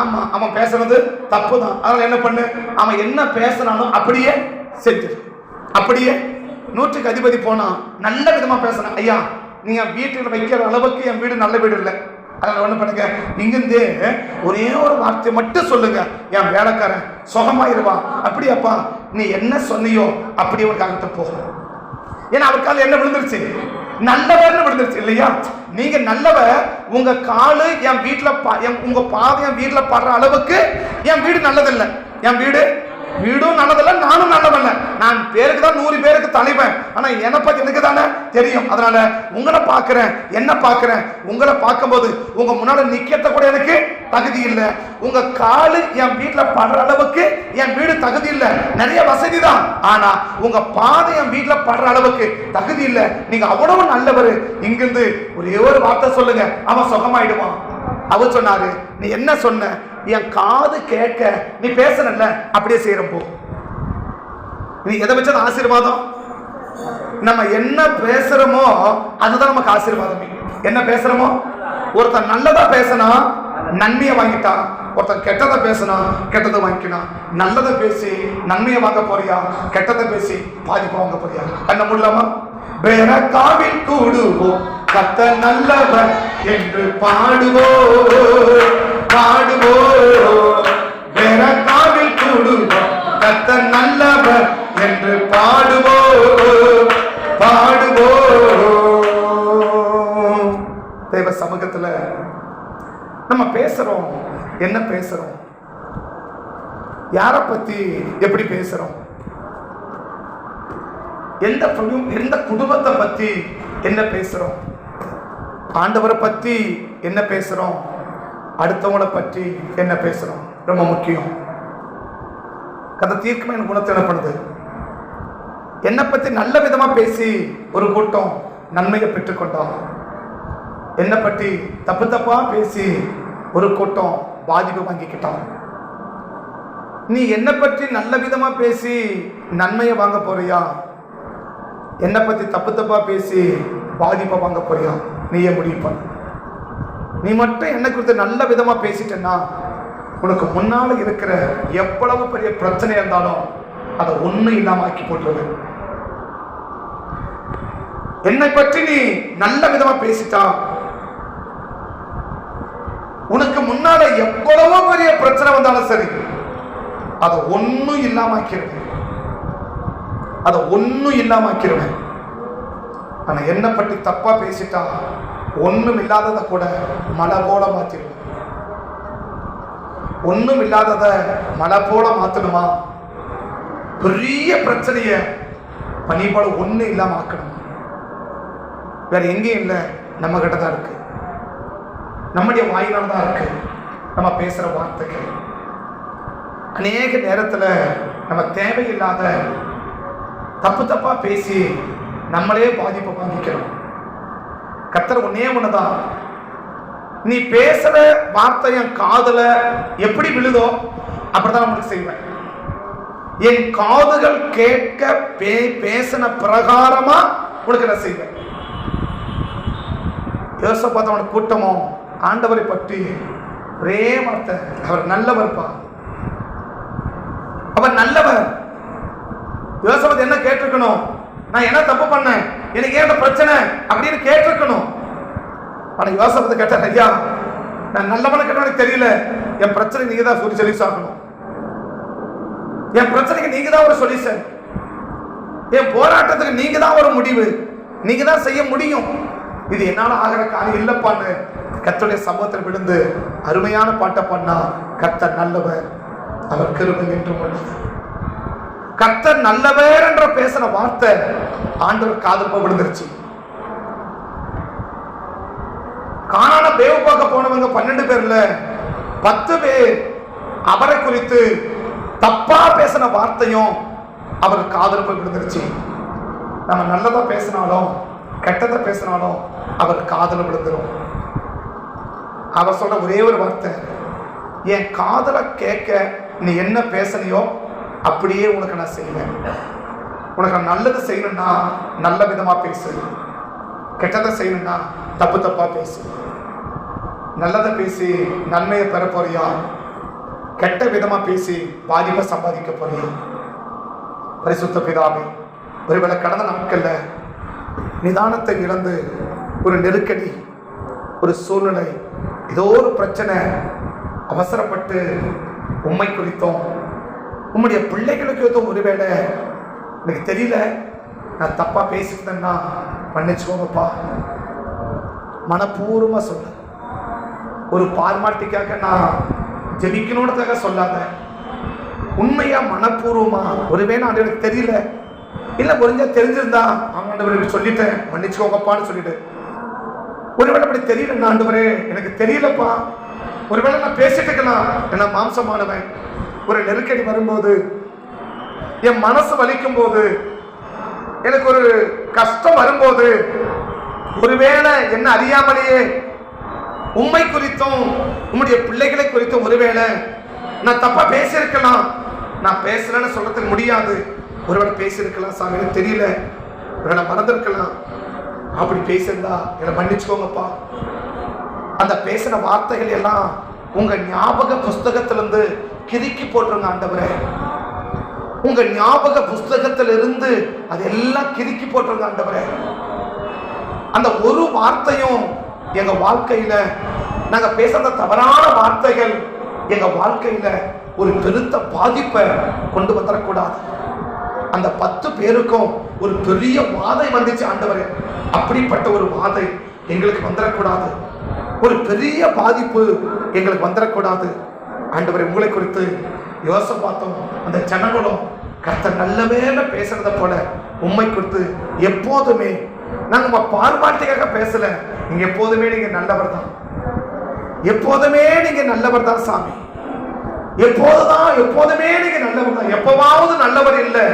ஆமா அவன் பேசுறது தப்பு தான், அதனால என்ன பண்ணு? அவன் என்ன பேசினாலும் அப்படியே செஞ்சு. அப்படியே 100க்கு அதிபதி போனா நல்ல விதமா பேசினா, ஐயா நீங்க வீட்டில் வைக்கிற அளவுக்கு என் வீடு நல்ல வீடு இல்லை, அதனால ஒண்ணு பண்ணுங்க, இங்கிருந்து ஒரே ஒரு வார்த்தை மட்டும் சொல்லுங்க, என் வேலைக்காரன் சுகமாயிருவான். அப்படியாப்பா நீ என்ன சொன்னியோ அப்படி ஒரு காலத்தை போகும். ஏன்னா அவருக்கால என்ன விழுந்துருச்சு? நல்லவர்னு விழுந்துருச்சு இல்லையா? நீங்க நல்லவ, உங்க காலு என் வீட்டுல உங்க பாதை என் வீட்டுல படுற அளவுக்கு என் வீடு நல்லதில்லை. என் வீடும் நல்லதில்லை, நானும் நல்லவல்ல. நான் பேருக்கு தான் 100 பேருக்கு தலைவன், ஆனா என்னை பத்தி எனக்கு தானே தெரியும். அதனால உங்களை பார்க்கிறேன், என்ன பார்க்கிறேன், உங்களை பார்க்கும்போது உங்க முன்னால நிக்கத்த கூட எனக்கு தகுதி இல்லை. உங்க காலு என் வீட்டுல படுற அளவுக்கு என் வீடு தகுதி இல்லை. நிறைய வசதி தான், ஆனா உங்க பாதை என் வீட்டுல படுற அளவுக்கு தகுதி இல்லை. நீங்க அவ்வளவு நல்லவர். இங்கிருந்து ஒரே ஒரு வார்த்தை சொல்லுங்க, அவன் சுகமாயிடுவான். அவர் சொன்னாரு, நீ என்ன சொன்ன? என் காது கேட்க நீ பேசல, அப்படியே செய்யறப்போ நீ எதை வச்சது ஆசீர்வாதம்? நம்ம என்ன பேசுறோமோ அதுதான் நமக்கு ஆசீர்வாதமே. என்ன பேசுறோமோ? ஒருத்தன் நல்லதா பேசினா நன்மையை வாங்கிட்டான், ஒருத்தன் கெட்டதை பேசினா கெட்டதை வாங்கிக்கினான். நல்லதை பேசி நன்மையை வாங்க போறியா, கெட்டதை பேசி பாதிப்பா வாங்க போறியா? கண்ண முடியலாமா? பேரக்காவில் கூடுவோம், கர்த்தர் நல்லவர் என்று பாடுவோம். பேரக்காவில் கூடுவோம், கர்த்தர் நல்லவர் என்று பாடுவோம். தேவ சமூகத்துல நம்ம பேசுறோம். என்ன பேசுறோம்? யாரை பத்தி எப்படி பேசுறோம்? எந்த குடும்பத்தை பத்தி என்ன பேசுறோம்? ஆண்டவரை பத்தி என்ன பேசுறோம்? அடுத்தவங்களை பற்றி என்ன பேசுறோம்? ரொம்ப முக்கியம். கதை தீர்க்கமான குணத்தை என்ன பண்ணுது? என்னை பத்தி நல்ல விதமா பேசி ஒரு கூட்டம் நன்மையை பெற்றுக்கொண்டோம். என்னை பற்றி தப்பா பேசி ஒரு கூட்டம் பாதிப்பு வாங்கிக்கிட்டோம். நீ என்னை பற்றி நல்ல விதமா பேசி நன்மையை வாங்க போறியா, என்னை பத்தி தப்பா பேசி பாதிப்பை வாங்க போறியா? நீயே முடிவு பண்ணு. நீ மட்டும் என்ன குறித்து நல்ல விதமா பேசிட்டேன்னா உனக்கு முன்னால இருக்கிற எவ்வளவு பெரிய பிரச்சனை இருந்தாலும் அதை ஒண்ணு இல்லாம ஆக்கி போட்டுருது. என்னை பற்றி நீ நல்ல விதமா பேசிட்டா உனக்கு முன்னால எவ்வளவோ பெரிய பிரச்சனை வந்தாலும் சரி அதை ஒன்னும் இல்லாம ஆக்கிருவேன். ஆனா என்னை பற்றி தப்பா பேசிட்டா ஒண்ணும் இல்லாததை கூட மழை போல மாத்திடுவேன். ஒண்ணும் இல்லாதத மழை போல மாத்தணுமா? பெரிய பிரச்சனைய பனி போல ஒண்ணு இல்லாம ஆக்கணுமா? வேற எங்கேயும் இல்லை, நம்ம கிட்ட தான் இருக்கு. நம்முடைய வாயினால தான் இருக்கு. நம்ம பேசுற வார்த்தைகள் அநேக நேரத்துல நம்ம தேவையில்லாத தப்பா பேசி நம்மளே பாதிப்பை வாங்கிக்கிறோம். கர்த்தர் ஒண்ணுதான், நீ பேசுற வார்த்தை என் காதுல எப்படி விழுதோ அப்படிதான் உங்களுக்கு செய்வேன். என் காதுகள் கேட்க பேசின பிரகாரமா உனக்கு நான் செய்வேன். யோசபாத்தோட கூட்டமும் ஆண்டவரை பற்றி ஒரே வார்த்தை, அவர் நல்லவர்ப்பா, அவர் நல்லவர். யோசபாத் என்ன கேட்டிருக்கணும்? நான் என்ன தப்பு பண்ணேன், எனக்கு ஏன் பிரச்சனை அப்படின்னு கேட்டிருக்கணும். ஆனா யோசபாத்தை கேட்டார், ஐயா நான் நல்லவனை கேட்டவனுக்கு தெரியல, என் பிரச்சனை நீங்க தான் சொல்யூஷன் ஆகணும், என் பிரச்சனைக்கு நீங்க தான் ஒரு சொல்யூஷன், என் போராட்டத்துக்கு நீங்க தான் ஒரு முடிவு, நீங்க தான் செய்ய முடியும், இது என்னால ஆகிற காரியம் இல்லப்பான்னு கர்த்தருடைய சமூகத்தில் விழுந்து அருமையான பாட்டை பண்ணா. கர்த்தர் நல்லவர், அவர் கிருபை என்றும் உள்ளது. கர்த்தர் நல்லவர் என்ற பேசின வார்த்தை ஆண்டவர் காதுல விழுந்துருச்சு. கானான பேவு பார்க்க போனவங்க 12 பேர்ல 10 பேர் அவரை குறித்து தப்பா பேசின வார்த்தையும் அவர் காதுல போய் விழுந்துருச்சு. நம்ம நல்லதா பேசினாலும் கெட்டதை பேசினாலும் அவர் காதுல விழுந்துரும். அவர் சொல்ற ஒரே ஒரு வார்த்தை, என் காதுல கேட்க நீ என்ன பேசலையோ அப்படியே உனக்கு நான் செய்வேன். உனக்கு நல்லது செய்யணும்னா நல்ல விதமா பேசு, கெட்டதை செய்யணும்னா தப்பு தப்பா பேசு. நல்லதை பேசி நன்மையை பெற போறியா, கெட்ட விதமா பேசி பாதிப்பை சம்பாதிக்க போறியா? பரிசுத்த பிதாவே, ஒருவேளை கடந்த நாட்கள்ல நிதானத்தை இழந்து ஒரு நெருக்கடி, ஒரு சூழ்நிலை, ஏதோ ஒரு பிரச்சனை, அவசரப்பட்டு உண்மை குறித்தோம், உம்முடைய பிள்ளைகளுக்கு ஏதோ ஒருவேளை எனக்கு தெரியல, நான் தப்பா பேசிட்டேன்னா மன்னிச்சுக்கோங்கப்பா. மனப்பூர்வமா சொல்ல, ஒரு பார்மாட்டிக்காக நான் ஜெபிக்கணுன்றதுக்காக சொல்லாத, உண்மையா மனப்பூர்வமா, ஒருவேளை ஆண்டவருக்கு தெரியல, இல்ல புரிஞ்சா தெரிஞ்சிருந்தா ஆண்டவருக்கு சொல்லிட்டேன் மன்னிச்சுக்கோங்கப்பான்னு சொல்லிட்டு, ஒருவேளை அப்படி தெரியல ஆண்டவரே எனக்கு தெரியலப்பா, ஒருவேளை நான் பேசிட்டு இருக்கலாம், என்ன மாம்சமானவன், ஒரு நெருக்கடி வரும்போது, என் மனசு வலிக்கும் போது, எனக்கு ஒரு கஷ்டம் வரும்போது, ஒருவேளை என்ன அறியாமலேயே உண்மை குறித்தும் உம்முடைய பிள்ளைகளை குறித்தும் ஒருவேளை நான் தப்பா பேசியிருக்கலாம். நான் பேசலன்னு சொல்றதுக்கு முடியாது, ஒருவேளை பேசியிருக்கலாம் சாமி, எனக்கு தெரியல, ஒருவேளை மறந்துருக்கலாம், அப்படி பேசியிருந்தா என்னை மன்னிச்சுக்கோங்கப்பா. அந்த பேசின வார்த்தைகள் எல்லாம் உங்க ஞாபக புஸ்தகத்திலிருந்து கிறுக்கி போட்டுருங்க ஆண்டவரே. உங்க ஞாபக புஸ்தகத்திலிருந்து அதெல்லாம் கிறுக்கி போட்டுருங்க ஆண்டவரே. அந்த ஒரு வார்த்தையும் எங்க வாழ்க்கையில, நாங்க பேசுற தவறான வார்த்தைகள் எங்க வாழ்க்கையில ஒரு பெருத்த பாதிப்பை கொண்டு வந்துடக்கூடாது. அந்த 10 பேருக்கும் ஒரு பெரிய வாதை வந்துச்சு ஆண்டவரே, அப்படிப்பட்ட ஒரு வாதை எங்களுக்கு வந்துடக்கூடாது, ஒரு பெரிய பாதிப்பு எங்களுக்கு வந்துடக்கூடாது ஆண்டவரே. உங்களை குறித்து யோசபாத்தும் அந்த ஜனங்களும் கர்த்தர் நல்லவேல பேசுறத போல உண்மை குறித்து எப்போதுமே நாங்க பார்வாட்டிக்காக பேசல, நீங்க எப்போதுமே நீங்க நல்லவர் தான், எப்போதுமே நீங்க நல்லவர் தான் சாமி, எப்போதுமே நீங்க நல்லவர் தான், எப்பவாவது நல்லவர் இல்லை.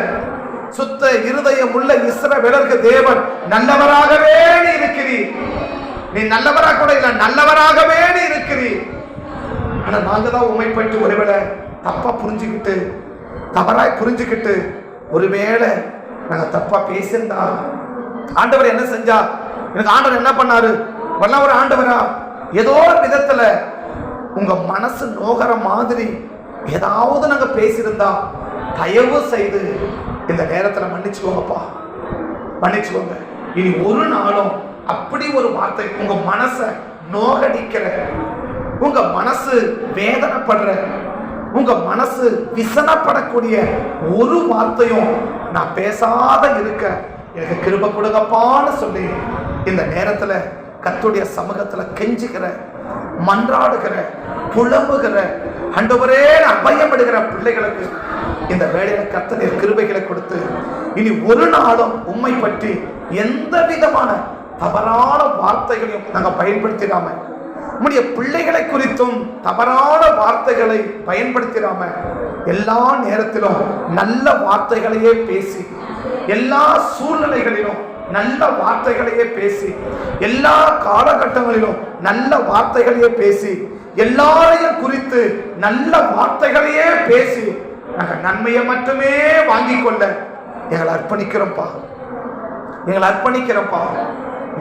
சுத்த இருதயம் உள்ள இஸ்ரவேலருக்கு தேவன் நல்லவராகவே நீ இருக்கிறீர். நீ நல்லவராக கூட இல்ல, நல்லவராகவே நீ இருக்கிறீர். ஆனா நாங்க தான் உண்மைப்பட்டு ஒருவேளை தப்பா புரிஞ்சுக்கிட்டு, தவறாய் புரிஞ்சுக்கிட்டு, ஒருவேளை நாங்க தப்பா பேசியிருந்தா ஆண்டவர் என்ன செஞ்சா, எனக்கு ஆண்டவர் என்ன பண்ணாரு, ஒரு ஆண்டவரா ஏதோ ஒரு விதத்துல உங்க மனசு நோகிற மாதிரி ஏதாவது நாங்க பேசியிருந்தா தயவு செய்து இந்த நேரத்துல மன்னிச்சுக்கோங்கப்பா, மன்னிச்சுக்கோங்க. இனி ஒரு நாளும் அப்படி ஒரு வார்த்தை உங்க மனசை நோகடிக்கிற, உங்க மனசு வேதனைப்படுற, உங்க மனசு விசனப்படக்கூடிய ஒரு வார்த்தையும் நான் பேசாத இருக்க எனக்கு கிருபை கொடுங்கப்பான்னு சொல்லி இந்த நேரத்துல கர்த்தருடைய சமூகத்துல கெஞ்சுகிற, மன்றாடுகிற, புலம்புகிற, ஆண்டவரே அபயமிடுகிற பிள்ளைகளுக்கு இந்த வேளையில கர்த்தர் கிருபைகளை கொடுத்து இனி ஒரு நாளும் உண்மை பற்றி எந்த விதமான தவறான வார்த்தைகளையும் நாங்க பயன்படுத்திடாம, உம்முடைய பிள்ளைகளை குறித்தும் தவறான வார்த்தைகளை பயன்படுத்திடாம, எல்லா நேரத்திலும் நல்ல வார்த்தைகளையே பேசி, எல்லா சூழ்நிலைகளிலும் நல்ல வார்த்தைகளையே பேசி, எல்லா காலகட்டங்களிலும் நல்ல வார்த்தைகளையே பேசி, எல்லாரையும் குறித்து நல்ல வார்த்தைகளையே பேசி நாங்கள் நன்மையை மட்டுமே வாங்கிக் கொள்ள எங்களை அர்ப்பணிக்கிறோம்ப்பா, எங்களை அர்ப்பணிக்கிறோம்ப்பா.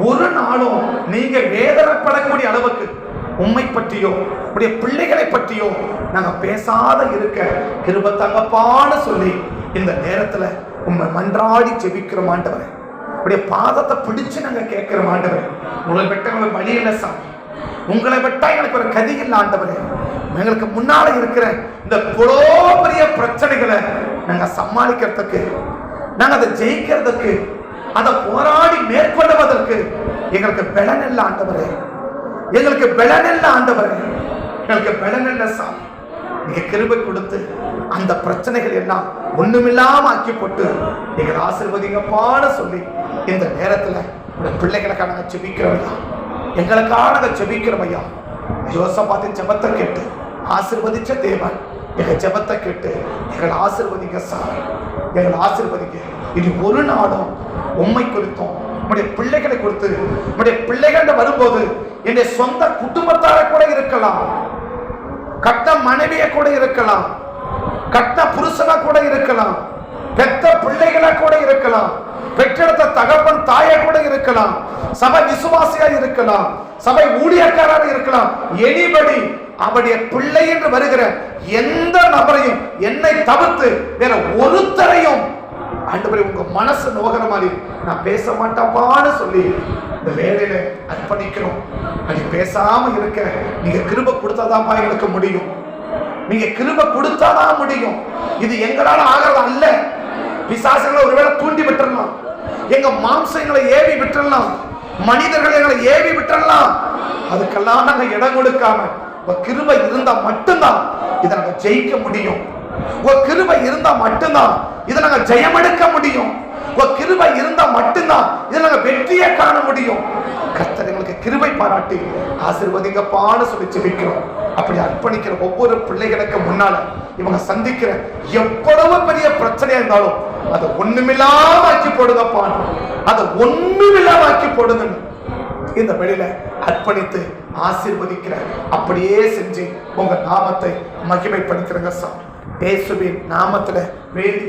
ஒரு நாளும் நீங்க வேதனைப்படக்கூடிய அளவுக்கு உம்மை பற்றியோ உடைய பிள்ளைகளை பற்றியோ நாங்க பேசாத இருக்க கிருபை தாங்கப்பான்னு சொல்லி இந்த நேரத்துல உம்மை மன்றாடி ஜெபிக்கிறோம் ஆண்டவரே. உடைய பாதத்தை பிடிச்சு நாங்க கேட்கிறோம் ஆண்டவரே. உங்களை விட்ட எங்களுக்கு வழி இல்லை சாமி, உங்களை விட்டா எங்களுக்கு ஒரு கதி இல்லை ஆண்டவரே. எங்களுக்கு முன்னால இருக்கிற இந்த பெரிய பிரச்சனைகளை நாங்க சமாளிக்கிறதுக்கு, நாங்க அதை ஜெயிக்கிறதுக்கு, அதை போராடி மேற்கொள்வதற்கு எங்களுக்கு பலன் இல்லை ஆண்டவரே. எங்களுக்கு பலன் இல்லை ஆண்டவரே, எங்களுக்கு பலன் இல்லை சாமி. நீங்க கிருபை கொடுத்து அந்த பிரச்சனைகள் எல்லாம் ஒண்ணுமில்லாம ஆக்கி போட்டு எங்களை ஆசீர்வதிங்கப்பான்னு சொல்லி இந்த நேரத்துல பிள்ளைகளுக்காக நாங்க ஜெபிக்கிறோம் ஐயா, எங்களுக்காக நாங்க ஜெபிக்கிறோம் ஐயா. யோசபாத்தின் ஜெபத்தை கேட்டு ஆசீர்வதிச்ச தேவன் எங்க ஜெபத்தை கேட்டு எங்களை ஆசீர்வதிங்க சாமி, எங்களை ஆசீர்வதிங்க. இது ஒரு நாளும் உம்மை குறித்தும் உங்களுடைய பிள்ளைகளை கொடுத்து உங்களுடைய பிள்ளைகள் வரும்போது என்னுடைய சொந்த குடும்பத்தார கூட இருக்கலாம், கட்ட மனைவிய கூட இருக்கலாம், கட்ட புருஷனா கூட இருக்கலாம், பெத்த பிள்ளைகளா கூட இருக்கலாம், பெற்றெடுத்த தகப்பன் தாயை கூட இருக்கலாம், சபை விசுவாசியா இருக்கலாம், சபை ஊழியக்காரராக இருக்கலாம். எனிபடி அவருடைய பிள்ளை என்று வருகிற எந்த நபரையும் என்னை தவிர்த்து வேற ஒருத்தரையும் ஆண்டவரே உங்க மனசு நோகிற மாதிரி நான் பேச மாட்டேப்பான்னு சொல்லி இந்த வேலையில அர்ப்பணிக்கிறோம். அது பேசாம இருக்க நீங்க கிருபை கொடுத்தாதான் எங்களுக்கு முடியும், நீங்க கிருபை கொடுத்தாதான் முடியும். இது எங்களால ஆகிறது அல்ல. பிசாசுகளை ஒருவேளை தூண்டி விட்டுறலாம், எங்க மாம்சங்களை ஏவி விட்டுறலாம், மனிதர்களை எங்களை ஏவி விட்டுறலாம். அதுக்கெல்லாம் நாங்க இடம் கொடுக்காம கிருபை இருந்தா மட்டும்தான் இதை நாங்க ஜெயிக்க முடியும். கிருபை இருந்தா மட்டும்தான் இதை நாங்க ஜெயமெடுக்க முடியும். கிருபை இருந்தா மட்டும்தான் இதை நாங்க வெற்றியை காண முடியும். கர்த்தர் எங்களுக்கு கிருபை பாராட்டி ஆசீர்வதிங்கப்பான்னு சொல்லி ஜெபிக்கிறோம். அப்படி அர்ப்பணிக்கிற ஒவ்வொரு பிள்ளைகளுக்கு முன்னால இவங்க சந்திக்கிற எவ்வளவு பெரிய பிரச்சனையா இருந்தாலும் அதை ஒண்ணுமில்லாம ஆக்கி போடுங்கப்பான், அதை ஒண்ணுமில்லாம ஆக்கி போடுங்க. இந்த வெளியில அர்ப்பணித்து ஆசீர்வதிக்கிற அப்படியே செஞ்சு உங்க நாமத்தை மகிமைப்படுத்துறங்க சாமி. இயேசுவின் நாமத்துல வேண்டி